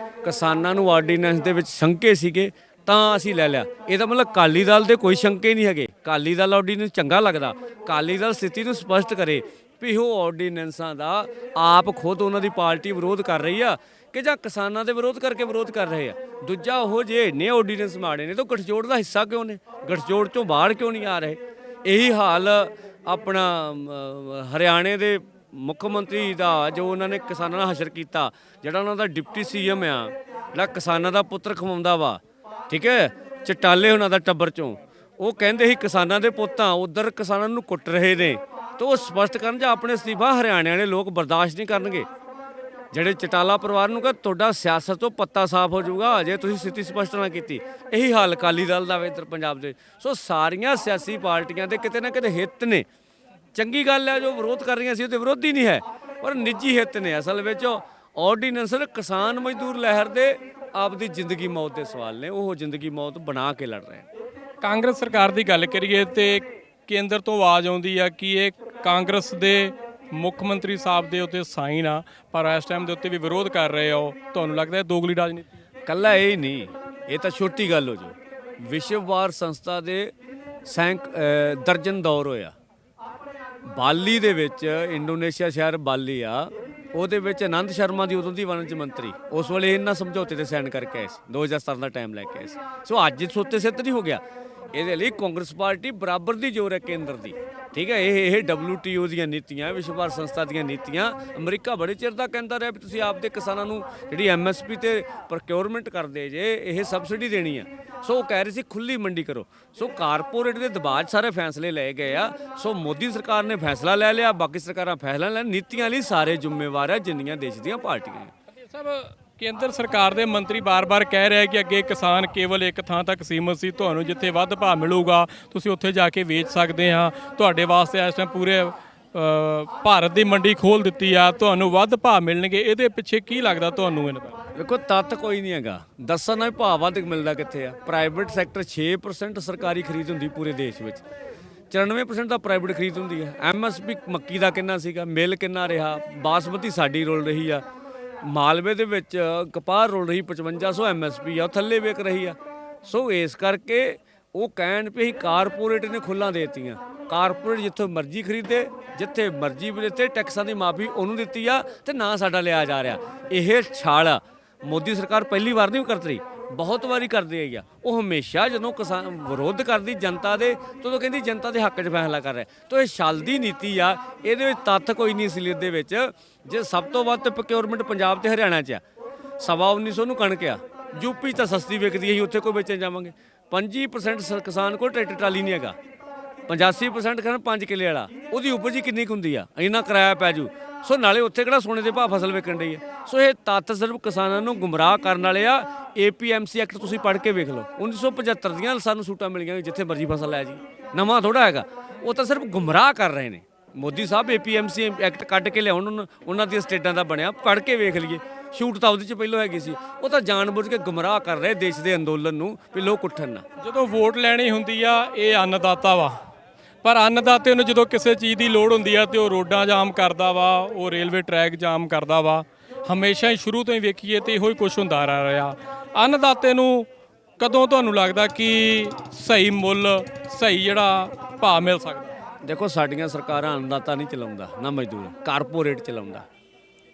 ਕਿਸਾਨਾਂ ਨੂੰ ਆਰਡੀਨੈਂਸ ਦੇ ਵਿੱਚ ਸ਼ੰਕੇ ਸੀਗੇ ਤਾਂ ਅਸੀਂ ਲੈ ਲਿਆ। ਇਹਦਾ ਮਤਲਬ ਅਕਾਲੀ ਦਲ ਦੇ ਕੋਈ ਸ਼ੰਕੇ ਨਹੀਂ ਹੈਗੇ। ਅਕਾਲੀ ਦਲ ਆਰਡੀਨੈਂਸ ਚੰਗਾ ਲੱਗਦਾ, ਅਕਾਲੀ ਦਲ ਸਥਿਤੀ ਨੂੰ ਸਪਸ਼ਟ ਕਰੇ ਵੀ ਉਹ ਆਰਡੀਨੈਂਸਾਂ ਦਾ ਆਪ ਖੁਦ ਉਹਨਾਂ ਦੀ ਪਾਰਟੀ ਵਿਰੋਧ ਕਰ ਰਹੀ ਆ ਕਿ ਜਾਂ ਕਿਸਾਨਾਂ ਦੇ ਵਿਰੋਧ ਕਰਕੇ ਵਿਰੋਧ ਕਰ ਰਹੇ ਆ। ਦੂਜਾ, ਉਹ ਜੇ ਇੰਨੇ ਆਰਡੀਨੈਂਸ ਮਾੜੇ ਨੇ ਤਾਂ ਗੱਠਜੋੜ ਦਾ ਹਿੱਸਾ ਕਿਉਂ ਨੇ? ਗੱਠਜੋੜ ਚੋਂ ਬਾਹਰ ਕਿਉਂ ਨਹੀਂ ਆ ਰਹੇ? ਇਹੀ ਹਾਲ ਆਪਣਾ ਹਰਿਆਣੇ ਦੇ ਮੁੱਖ ਮੰਤਰੀ ਦਾ, ਜੋ ਉਹਨਾਂ ਨੇ ਕਿਸਾਨਾਂ ਨਾਲ ਹਸ਼ਰ ਕੀਤਾ, ਜਿਹੜਾ ਉਹਨਾਂ ਦਾ ਡਿਪਟੀ CM ਆ, ਜਿਹੜਾ ਕਿਸਾਨਾਂ ਦਾ ਪੁੱਤਰ ਖਵਾਉਂਦਾ ਵਾ, ਠੀਕ ਹੈ, ਚਟਾਲੇ ਉਹਨਾਂ ਦਾ ਟੱਬਰ ਚੋਂ, ਉਹ ਕਹਿੰਦੇ ਸੀ ਕਿਸਾਨਾਂ ਦੇ ਪੁੱਤਾਂ, ਉਧਰ ਕਿਸਾਨਾਂ ਨੂੰ ਕੁੱਟ ਰਹੇ ਨੇ। ਤਾਂ ਉਹ ਸਪਸ਼ਟ ਕਰਨ ਜਾਂ ਆਪਣੇ ਅਸਤੀਫਾ ਹਰਿਆਣੇ ਵਾਲੇ ਲੋਕ ਬਰਦਾਸ਼ਤ ਨਹੀਂ ਕਰਨਗੇ। ਜਿਹੜੇ ਚਟਾਲਾ ਪਰਿਵਾਰ ਨੂੰ ਕਹ ਤੁਹਾਡਾ ਸਿਆਸਤ ਤੋਂ ਪੱਤਾ ਸਾਫ਼ ਹੋ ਜਾਊਗਾ ਜੇ ਤੁਸੀਂ ਸਥਿਤੀ ਸਪਸ਼ਟ ਨਾ ਕੀਤੀ। ਇਹੀ ਹਾਲ ਅਕਾਲੀ ਦਲ ਦਾ ਇੱਧਰ ਪੰਜਾਬ ਦੇ। ਸੋ ਸਾਰੀਆਂ ਸਿਆਸੀ ਪਾਰਟੀਆਂ ਦੇ ਕਿਤੇ ਨਾ ਕਿਤੇ ਹਿੱਤ ਨੇ। ਚੰਗੀ ਗੱਲ ਹੈ ਜੋ ਵਿਰੋਧ ਕਰ ਰਹੀਆਂ ਸੀ, ਉਹਦੇ ਵਿਰੋਧੀ ਨਹੀਂ ਹੈ, ਪਰ ਨਿੱਜੀ ਹਿੱਤ ਨੇ। ਅਸਲ ਵਿੱਚ ਆਰਡੀਨੈਂਸ ਕਿਸਾਨ ਮਜ਼ਦੂਰ ਲਹਿਰ ਦੇ ਆਪਦੀ ਜ਼ਿੰਦਗੀ ਮੌਤ ਦੇ ਸਵਾਲ ਨੇ। ਉਹ ਜ਼ਿੰਦਗੀ ਮੌਤ ਬਣਾ ਕੇ ਲੜ ਰਹੇ। ਕਾਂਗਰਸ ਸਰਕਾਰ ਦੀ ਗੱਲ ਕਰੀਏ ਤੇ ਕੇਂਦਰ ਤੋਂ ਆਵਾਜ਼ ਆਉਂਦੀ ਆ ਕਿ ਇਹ ਕਾਂਗਰਸ ਦੇ ਮੁੱਖ ਮੰਤਰੀ ਸਾਹਿਬ ਦੇ ਉੱਤੇ ਸਾਈਨ ਆ, ਪਰ ਇਸ ਟਾਈਮ ਦੇ ਉੱਤੇ ਵੀ ਵਿਰੋਧ ਕਰ ਰਹੇ ਹੋ। ਤੁਹਾਨੂੰ ਲੱਗਦਾ ਹੈ ਦੋਗਲੀ ਰਾਜਨੀਤੀ? ਕੱਲਾ ਇਹ ਨਹੀਂ, ਇਹ ਤਾਂ ਛੋਟੀ ਗੱਲ ਹੋ ਜੋ। ਵਿਸ਼ਵ ਵਾਰ ਸੰਸਥਾ ਦੇ ਦਰਜਨ ਦੌਰ ਹੋਇਆ। ਬਾਲੀ ਦੇ ਵਿੱਚ, ਇੰਡੋਨੇਸ਼ੀਆ ਸ਼ਹਿਰ ਬਾਲੀ ਆ, ਉਹਦੇ ਵਿੱਚ ਆਨੰਦ ਸ਼ਰਮਾ ਦੀ ਉਦੋਂ ਦੀ ਵਣਜ ਮੰਤਰੀ, ਉਸ ਵੇਲੇ ਇਹਨਾਂ ਸਮਝੌਤੇ ਤੇ ਸਾਈਨ ਕਰਕੇ ਆਏ ਸੀ, 2017 ਦਾ ਟਾਈਮ ਲੈ ਕੇ ਆਏ ਸੀ। ਸੋ ਅੱਜ ਸੋਤੇ ਸਿੱਧ ਨਹੀਂ ਹੋ ਗਿਆ। ਇਹਦੇ ਲਈ ਕਾਂਗਰਸ ਪਾਰਟੀ ਬਰਾਬਰ ਦੀ ਜ਼ੋਰ ਹੈ ਕੇਂਦਰ ਦੀ, ਠੀਕ ਹੈ। ਇਹ WTO ਦੀਆਂ ਨੀਤੀਆਂ, ਵਿਸ਼ਵ ਭਾਰਤ ਸੰਸਥਾ ਦੀਆਂ ਨੀਤੀਆਂ, ਅਮਰੀਕਾ ਬੜੇ ਚਿਰ ਦਾ ਕਹਿੰਦਾ ਰਿਹਾ ਵੀ ਤੁਸੀਂ ਆਪਦੇ ਕਿਸਾਨਾਂ ਨੂੰ ਜਿਹੜੀ MSP ਤੇ ਪ੍ਰੋਕਿਉਰਮੈਂਟ ਕਰਦੇ ਜੇ, ਇਹ ਸਬਸਿਡੀ ਦੇਣੀ ਆ। ਸੋ ਉਹ ਕਹਿ ਰਹੇ ਸੀ ਖੁੱਲੀ ਮੰਡੀ ਕਰੋ। ਸੋ ਕਾਰਪੋਰੇਟ ਦੇ ਦਬਾਅ 'ਚ ਸਾਰੇ ਫੈਸਲੇ ਲਏ ਗਏ ਆ। ਸੋ ਮੋਦੀ ਸਰਕਾਰ ਨੇ ਫੈਸਲਾ ਲੈ ਲਿਆ, ਬਾਕੀ ਸਰਕਾਰਾਂ ਫੈਸਲਾ ਲੈਣ। ਨੀਤੀਆਂ ਲਈ ਸਾਰੇ ਜ਼ਿੰਮੇਵਾਰ ਆ ਜਿੰਨੀਆਂ ਦੇਸ਼ ਦੀਆਂ ਪਾਰਟੀਆਂ। ਸਭ ਕੇਂਦਰ ਸਰਕਾਰ ਦੇ ਮੰਤਰੀ ਬਾਰ-ਬਾਰ ਕਹਿ ਰਹੇ ਕਿ ਅੱਗੇ ਕਿਸਾਨ ਕੇਵਲ ਇੱਕ ਥਾਂ ਤੱਕ ਸੀਮਤ ਸੀ, ਤੁਹਾਨੂੰ ਜਿੱਥੇ ਵੱਧ ਭਾਅ ਮਿਲੂਗਾ ਤੁਸੀਂ ਉੱਥੇ ਜਾ ਕੇ ਵੇਚ ਸਕਦੇ ਹਾਂ। ਤੁਹਾਡੇ ਵਾਸਤੇ ਇਸ ਟਾਈਮ ਪੂਰੇ ਭਾਰਤ ਦੀ ਮੰਡੀ ਖੋਲ ਦਿੱਤੀ ਆ, ਤੁਹਾਨੂੰ ਵੱਧ ਭਾਅ ਮਿਲਣਗੇ, ਇਹਦੇ ਪਿੱਛੇ ਕੀ ਲੱਗਦਾ ਤੁਹਾਨੂੰ ਇਹਨਾਂ ਦਾ? ਵੇਖੋ ਤੱਤ ਕੋਈ ਨਹੀਂ ਹੈਗਾ, ਦੱਸਣ ਨਾਲ ਭਾਅ ਵੱਧ ਮਿਲਦਾ ਕਿੱਥੇ ਆ। ਪ੍ਰਾਈਵੇਟ ਸੈਕਟਰ 6% ਸਰਕਾਰੀ ਖਰੀਦ ਹੁੰਦੀ ਪੂਰੇ ਦੇਸ਼ ਵਿੱਚ, 94% ਦਾ ਪ੍ਰਾਈਵੇਟ ਖਰੀਦ ਹੁੰਦੀ ਹੈ। ਐਮਐਸਪੀ ਮੱਕੀ ਦਾ ਕਿੰਨਾ ਸੀਗਾ, ਮਿਲ ਕਿੰਨਾ ਰਿਹਾ, ਬਾਸਮਤੀ ਸਾਡੀ ਰੋਲ ਰਹੀ ਆ, ਮਾਲਵੇ ਦੇ ਵਿੱਚ ਕਪਾਹ ਰੋਲ ਰਹੀ 5500 ਐਮਐਸਪੀ ਆ, ਉਹ ਥੱਲੇ ਵਿਕ ਰਹੀ ਆ। ਸੋ ਇਸ ਕਰਕੇ ਉਹ ਕਹਿਣ ਵੀ ਅਸੀਂ ਕਾਰਪੋਰੇਟ ਨੇ ਖੁੱਲ੍ਹਾਂ ਦੇ ਦਿੱਤੀਆਂ, ਕਾਰਪੋਰੇਟ ਜਿੱਥੋਂ ਮਰਜ਼ੀ ਖਰੀਦੇ, ਜਿੱਥੇ ਮਰਜ਼ੀ ਦਿੱਤੇ, ਟੈਕਸਾਂ ਦੀ ਮਾਫੀ ਉਹਨੂੰ ਦਿੱਤੀ ਆ ਤੇ ਨਾ ਸਾਡਾ ਲਿਆ ਜਾ ਰਿਹਾ। ਇਹ ਛਾਲ ਮੋਦੀ ਸਰਕਾਰ ਪਹਿਲੀ ਵਾਰ ਨਹੀਂ ਕਰਦੀ, ਬਹੁਤ ਵਾਰੀ ਕਰਦੇ ਆਈ ਆ। ਉਹ ਹਮੇਸ਼ਾ ਜਦੋਂ ਕਿਸਾਨ ਵਿਰੋਧ ਕਰਦੀ ਜਨਤਾ ਦੇ, ਤਾਂ ਕਹਿੰਦੀ ਜਨਤਾ ਦੇ ਹੱਕ 'ਚ ਫੈਸਲਾ ਕਰ ਰਿਹਾ। ਤਾਂ ਇਹ ਛਲ ਦੀ ਨੀਤੀ ਆ, ਇਹਦੇ ਵਿੱਚ ਤੱਥ ਕੋਈ ਨਹੀਂ ਅਸਲੀਅਤ ਦੇ ਵਿੱਚ। ਜੇ ਸਭ ਤੋਂ ਵੱਧ ਪ੍ਰੋਕਿਉਰਮੈਂਟ ਪੰਜਾਬ ਤੇ ਹਰਿਆਣਾ 'ਚ ਆ, 1950 ਨੂੰ ਕਣਕ ਆ, ਯੂਪੀ ਤਾਂ ਸਸਤੀ ਵਿਕਦੀ ਹੈ, ਉੱਥੇ ਕੋਈ ਵੇਚਣ ਜਾਵਾਂਗੇ। 25% ਕਿਸਾਨ ਕੋਲ ਟਰੈਕਟਰ ਟਰਾਲੀ ਨਹੀਂ ਹੈਗਾ, 85% ਕਹਿੰਦਾ 5 ਕਿੱਲੇ ਵਾਲਾ, ਉਹਦੀ ਉਪਜ ਹੀ ਕਿੰਨੀ ਕੁ ਹੁੰਦੀ ਆ, ਇੰਨਾ ਕਿਰਾਇਆ ਪੈ ਜੂ। ਸੋ ਨਾਲੇ ਉੱਥੇ ਕਿਹੜਾ ਸੋਨੇ ਦੇ ਭਾਅ ਫਸਲ ਵਿਕਣ ਡਈ ਹੈ। ਸੋ ਇਹ ਤੱਤ ਸਿਰਫ ਕਿਸਾਨਾਂ ਨੂੰ ਗੁੰਮਰਾਹ ਕਰਨ ਵਾਲੇ ਆ। APMC ਐਕਟ ਤੁਸੀਂ ਪੜ੍ਹ ਕੇ ਵੇਖ ਲਓ, 1975 ਦੀਆਂ ਸਾਨੂੰ ਸੂਟਾਂ ਮਿਲੀਆਂ ਜਿੱਥੇ ਮਰਜ਼ੀ ਫਸਲ ਲੈ ਜੀ, ਨਵਾਂ ਥੋੜਾ ਹੈਗਾ। ਉਹ ਤਾਂ ਸਿਰਫ ਗੁੰਮਰਾਹ ਕਰ ਰਹੇ ਨੇ। ਮੋਦੀ ਸਾਹਿਬ APMC ਐਕਟ ਕੱਢ ਕੇ ਲਿਆਉਣ, ਉਹਨਾਂ ਦੀਆਂ ਸਟੇਟਾਂ ਦਾ ਬਣਿਆ, ਪੜ੍ਹ ਕੇ ਵੇਖ ਲਈਏ। ਛੂਟ ਤਾਂ ਉਹਦੇ 'ਚ ਪਹਿਲਾਂ ਹੈਗੀ ਸੀ, ਉਹ ਤਾਂ ਜਾਣਬੁੱਝ ਕੇ ਗੁੰਮਰਾਹ ਕਰ ਰਹੇ ਦੇਸ਼ ਦੇ ਅੰਦੋਲਨ ਨੂੰ ਵੀ ਲੋਕ ਉੱਠਣ ਨਾ। ਜਦੋਂ ਵੋਟ ਲੈਣੀ ਹੁੰਦੀ ਆ, ਇਹ ਅੰਨਦਾਤਾ ਵਾ, ਪਰ ਅੰਨਦਾਤੇ ਨੂੰ ਜਦੋਂ ਕਿਸੇ ਚੀਜ਼ ਦੀ ਲੋੜ ਹੁੰਦੀ ਆ ਤੇ ਉਹ ਰੋਡਾਂ ਜਾਮ ਕਰਦਾ ਵਾ, ਉਹ ਰੇਲਵੇ ਟਰੈਕ ਜਾਮ ਕਰਦਾ ਵਾ। ਹਮੇਸ਼ਾ ਹੀ ਸ਼ੁਰੂ ਤੋਂ ਹੀ ਵੇਖੀਏ ਤੇ ਇਹੋ ਹੀ ਕੁਛ ਹੁੰਦਾ ਆ ਰਿਹਾ। ਅੰਨਦਾਤੇ ਨੂੰ ਕਦੋਂ ਤੁਹਾਨੂੰ ਲੱਗਦਾ ਕਿ ਸਹੀ ਮੁੱਲ, ਸਹੀ ਜਿਹੜਾ ਭਾਅ ਮਿਲ ਸਕਦਾ? ਦੇਖੋ ਸਾਡੀਆਂ ਸਰਕਾਰਾਂ ਅੰਨਦਾਤਾ ਨਹੀਂ ਚਲਾਉਂਦਾ, ਨਾ ਮਜ਼ਦੂਰ, ਕਾਰਪੋਰੇਟ ਚਲਾਉਂਦਾ।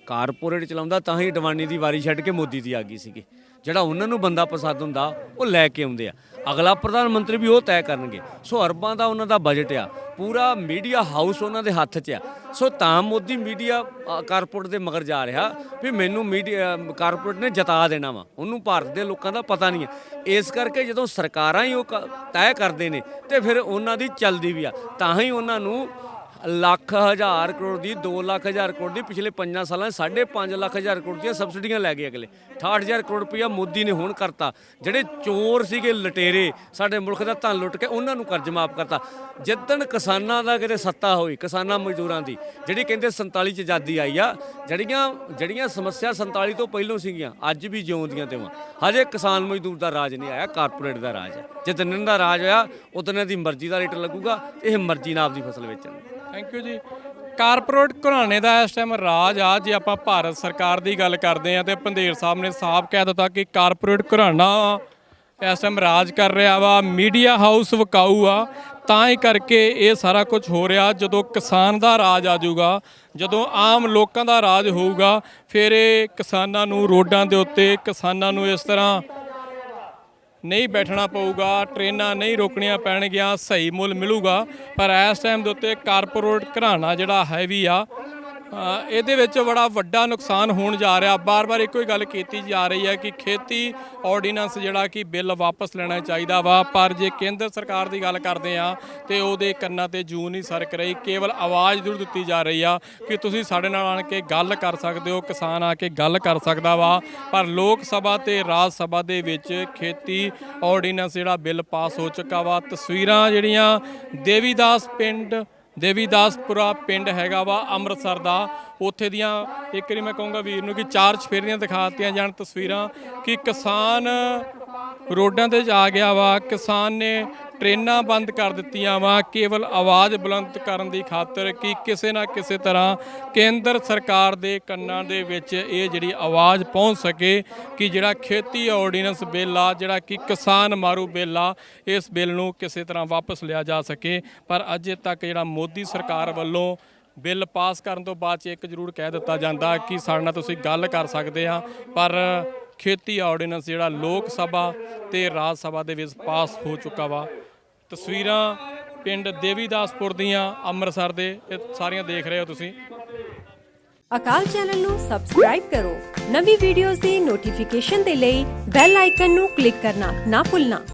ਕਾਰਪੋਰੇਟ ਚਲਾਉਂਦਾ ਤਾਂ ਹੀ ਅਡਵਾਨੀ ਦੀ ਵਾਰੀ ਛੱਡ ਕੇ ਮੋਦੀ ਦੀ ਆ ਗਈ ਸੀਗੀ। ਜਿਹੜਾ ਉਹਨਾਂ ਨੂੰ ਬੰਦਾ ਪਸੰਦ ਹੁੰਦਾ ਉਹ ਲੈ ਕੇ ਆਉਂਦੇ ਆ, ਅਗਲਾ ਪ੍ਰਧਾਨ ਮੰਤਰੀ ਵੀ ਉਹ ਤੈਅ ਕਰਨਗੇ। ਸੋ ਅਰਬਾਂ ਦਾ ਉਹਨਾਂ ਦਾ ਬਜਟ ਆ, ਪੂਰਾ ਮੀਡੀਆ ਹਾਊਸ ਉਹਨਾਂ ਦੇ ਹੱਥ 'ਚ ਆ। ਸੋ ਤਾਂ ਮੋਦੀ ਮੀਡੀਆ ਕਾਰਪੋਰੇਟ ਦੇ ਮਗਰ ਜਾ ਰਿਹਾ ਵੀ ਮੈਨੂੰ ਮੀਡੀਆ ਕਾਰਪੋਰੇਟ ਨੇ ਜਿਤਾ ਦੇਣਾ ਵਾ, ਉਹਨੂੰ ਭਾਰਤ ਦੇ ਲੋਕਾਂ ਦਾ ਪਤਾ ਨਹੀਂ ਹੈ। ਇਸ ਕਰਕੇ ਜਦੋਂ ਸਰਕਾਰਾਂ ਹੀ ਉਹ ਤੈਅ ਕਰਦੇ ਨੇ ਤੇ ਫਿਰ ਉਹਨਾਂ ਦੀ ਚੱਲਦੀ ਵੀ ਆ। ਤਾਂ ਹੀ ਉਹਨਾਂ ਨੂੰ ਲੱਖ ਹਜ਼ਾਰ ਕਰੋੜ ਦੀ, 2 ਲੱਖ ਹਜ਼ਾਰ ਕਰੋੜ ਦੀ ਪਿਛਲੇ 5 ਸਾਲਾਂ 5.5 ਲੱਖ ਹਜ਼ਾਰ ਕਰੋੜ ਦੀਆਂ ਸਬਸਿਡੀਆਂ ਲੈ ਗਏ ਅਗਲੇ। 68,000 ਕਰੋੜ ਰੁਪਈਆ ਮੋਦੀ ਨੇ ਹੁਣ ਕਰਤਾ। ਜਿਹੜੇ ਚੋਰ ਸੀਗੇ, ਲਟੇਰੇ, ਸਾਡੇ ਮੁਲਕ ਦਾ ਧਨ ਲੁੱਟ ਕੇ, ਉਹਨਾਂ ਨੂੰ ਕਰਜ਼ ਮਾਫ ਕਰਤਾ। ਜਿੱਦਣ ਕਿਸਾਨਾਂ ਦਾ ਕਿਤੇ ਸੱਤਾ ਹੋਈ, ਕਿਸਾਨਾਂ ਮਜ਼ਦੂਰਾਂ ਦੀ, ਜਿਹੜੀ ਕਹਿੰਦੇ 47 'ਚ ਆਜ਼ਾਦੀ ਆਈ ਆ, ਜਿਹੜੀਆਂ ਸਮੱਸਿਆ 47 ਤੋਂ ਪਹਿਲਾਂ ਸੀਗੀਆਂ ਅੱਜ ਵੀ ਜਿਉਂਦੀਆਂ ਤੇ ਵਾ। ਹਜੇ ਕਿਸਾਨ ਮਜ਼ਦੂਰ ਦਾ ਰਾਜ ਨਹੀਂ ਆਇਆ, ਕਾਰਪੋਰੇਟ ਦਾ ਰਾਜ ਹੈ। ਜਿੱਦਣ ਇਹਨਾਂ ਦਾ ਰਾਜ ਹੋਇਆ ਉਦੋਂ ਦੀ ਮਰਜ਼ੀ ਦਾ ਰੇਟ ਲੱਗੂਗਾ, ਇਹ ਮਰਜ਼ੀ ਨਾਲ ਆਪਦੀ ਫਸਲ ਵੇਚਣ। ਥੈਂਕ ਯੂ ਜੀ। ਕਾਰਪੋਰੇਟ ਘਰਾਣੇ ਦਾ ਇਸ ਟਾਈਮ ਰਾਜ ਆ। ਜੇ ਆਪਾਂ ਭਾਰਤ ਸਰਕਾਰ ਦੀ ਗੱਲ ਕਰਦੇ ਆ ਤੇ ਪੰਧੇਰ ਸਾਹਿਬ ਨੇ ਸਾਫ਼ ਕਹਿ ਦਿੱਤਾ ਕਿ ਕਾਰਪੋਰੇਟ ਘਰਾਣਾ ਇਸ ਟਾਈਮ ਰਾਜ ਕਰ ਰਿਹਾ ਵਾ, ਮੀਡੀਆ ਹਾਊਸ ਵਿਕਾਊ ਆ, ਤਾਂ ਹੀ ਕਰਕੇ ਇਹ ਸਾਰਾ ਕੁਝ ਹੋ ਰਿਹਾ। ਜਦੋਂ ਕਿਸਾਨ ਦਾ ਰਾਜ ਆ ਜਾਊਗਾ, ਜਦੋਂ ਆਮ ਲੋਕਾਂ ਦਾ ਰਾਜ ਹੋਊਗਾ, ਫਿਰ ਇਹ ਕਿਸਾਨਾਂ ਨੂੰ ਰੋਡਾਂ ਦੇ ਉੱਤੇ, ਕਿਸਾਨਾਂ ਨੂੰ ਇਸ ਤਰ੍ਹਾਂ ਨਹੀਂ ਬੈਠਣਾ ਪਊਗਾ, ਟ੍ਰੇਨਾਂ ਨਹੀਂ ਰੋਕਣੀਆਂ ਪੈਣਗੀਆਂ, ਸਹੀ ਮੁੱਲ ਮਿਲੂਗਾ। ਪਰ ਇਸ ਟਾਈਮ ਦੇ ਉੱਤੇ ਕਾਰਪੋਰੇਟ ਘਰਾਣਾ ਜਿਹੜਾ ਹੈਵੀ ਆ, ਇਹਦੇ ਵਿੱਚ ਬੜਾ ਵੱਡਾ ਨੁਕਸਾਨ ਹੋਣ ਜਾ ਰਿਹਾ। ਬਾਰ-ਬਾਰ ਇੱਕੋ ਹੀ ਗੱਲ ਕੀਤੀ ਜਾ ਰਹੀ ਹੈ ਕਿ ਖੇਤੀ ਆਰਡੀਨੈਂਸ ਜਿਹੜਾ ਕਿ ਬਿੱਲ ਵਾਪਸ ਲੈਣਾ ਚਾਹੀਦਾ ਵਾ, ਪਰ ਜੇ ਕੇਂਦਰ ਸਰਕਾਰ ਦੀ ਗੱਲ ਕਰਦੇ ਆ ਤੇ ਉਹਦੇ ਕੰਨਾਂ ਤੇ ਜੂੰ ਨਹੀਂ ਸਰਕ ਰਹੀ। ਕੇਵਲ ਆਵਾਜ਼ ਜ਼ਰੂਰ ਦਿੱਤੀ ਜਾ ਰਹੀ ਆ ਕਿ ਤੁਸੀਂ ਸਾਡੇ ਨਾਲ ਆਣ ਕੇ ਗੱਲ ਕਰ ਸਕਦੇ ਹੋ, ਕਿਸਾਨ ਆ ਕੇ ਗੱਲ ਕਰ ਸਕਦਾ ਵਾ। ਪਰ ਲੋਕ ਸਭਾ ਤੇ ਰਾਜ ਸਭਾ ਦੇ ਵਿੱਚ ਖੇਤੀ ਆਰਡੀਨੈਂਸ ਜਿਹੜਾ ਬਿੱਲ ਪਾਸ ਹੋ ਚੁੱਕਾ ਵਾ। ਤਸਵੀਰਾਂ ਜਿਹੜੀਆਂ ਦੇਵੀਦਾਸਪੁਰਾ ਪਿੰਡ ਹੈਗਾ ਵਾ ਅੰਮ੍ਰਿਤਸਰ ਦਾ, ਉੱਥੇ ਦੀਆਂ ਇੱਕ ਵਾਰੀ ਮੈਂ ਕਹੂੰਗਾ ਵੀਰ ਨੂੰ ਕਿ 4 ਚਫੇਰੀਆਂ ਦਿਖਾ ਦਿੱਤੀਆਂ ਜਾਣ ਤਸਵੀਰਾਂ ਕਿ ਕਿਸਾਨ ਰੋਡਾਂ ਤੇ ਜਾ ਗਿਆ ਵਾ। ਕਿਸਾਨ ਨੇ ਟ੍ਰੇਨਾਂ ਬੰਦ ਕਰ ਦਿੱਤੀਆਂ ਵਾ, ਕੇਵਲ ਆਵਾਜ਼ ਬੁਲੰਦ ਕਰਨ ਦੀ ਖਾਤਰ ਕਿ ਕਿਸੇ ਨਾ ਕਿਸੇ ਤਰ੍ਹਾਂ ਕੇਂਦਰ ਸਰਕਾਰ ਦੇ ਕੰਨਾਂ ਦੇ ਵਿੱਚ ਇਹ ਜਿਹੜੀ ਆਵਾਜ਼ ਪਹੁੰਚ ਸਕੇ ਕਿ ਜਿਹੜਾ ਖੇਤੀ ਆਰਡੀਨੈਂਸ ਬਿੱਲ ਆ, ਜਿਹੜਾ ਕਿ ਕਿਸਾਨ ਮਾਰੂ ਬਿੱਲ ਆ, ਇਸ ਬਿੱਲ ਨੂੰ ਕਿਸੇ ਤਰ੍ਹਾਂ ਵਾਪਸ ਲਿਆ ਜਾ ਸਕੇ। ਪਰ ਅਜੇ ਤੱਕ ਜਿਹੜਾ ਮੋਦੀ ਸਰਕਾਰ ਵੱਲੋਂ ਬਿੱਲ ਪਾਸ ਕਰਨ ਤੋਂ ਬਾਅਦ 'ਚ ਇੱਕ ਜ਼ਰੂਰ ਕਹਿ ਦਿੱਤਾ ਜਾਂਦਾ ਕਿ ਸਾਡੇ ਨਾਲ ਤੁਸੀਂ ਗੱਲ ਕਰ ਸਕਦੇ ਆ, ਪਰ ਖੇਤੀ ਆਰਡੀਨੈਂਸ ਜਿਹੜਾ ਲੋਕ ਸਭਾ ਤੇ ਰਾਜ ਸਭਾ ਦੇ ਵਿੱਚ ਪਾਸ ਹੋ ਚੁੱਕਾ ਵਾ। ਤਸਵੀਰਾਂ ਪਿੰਡ ਦੇਵੀਦਾਸਪੁਰ ਦੀਆਂ ਅੰਮ੍ਰਿਤਸਰ ਦੇ, ਇਹ ਸਾਰੀਆਂ ਦੇਖ ਰਹੇ ਹੋ ਤੁਸੀਂ। ਅਕਾਲ ਚੈਨਲ ਨੂੰ ਸਬਸਕ੍ਰਾਈਬ ਕਰੋ। ਨਵੀਂ ਵੀਡੀਓਜ਼ ਦੀ ਨੋਟੀਫਿਕੇਸ਼ਨ ਦੇ ਲਈ ਬੈਲ ਆਈਕਨ ਨੂੰ ਕਲਿੱਕ ਕਰਨਾ ਨਾ ਭੁੱਲਣਾ।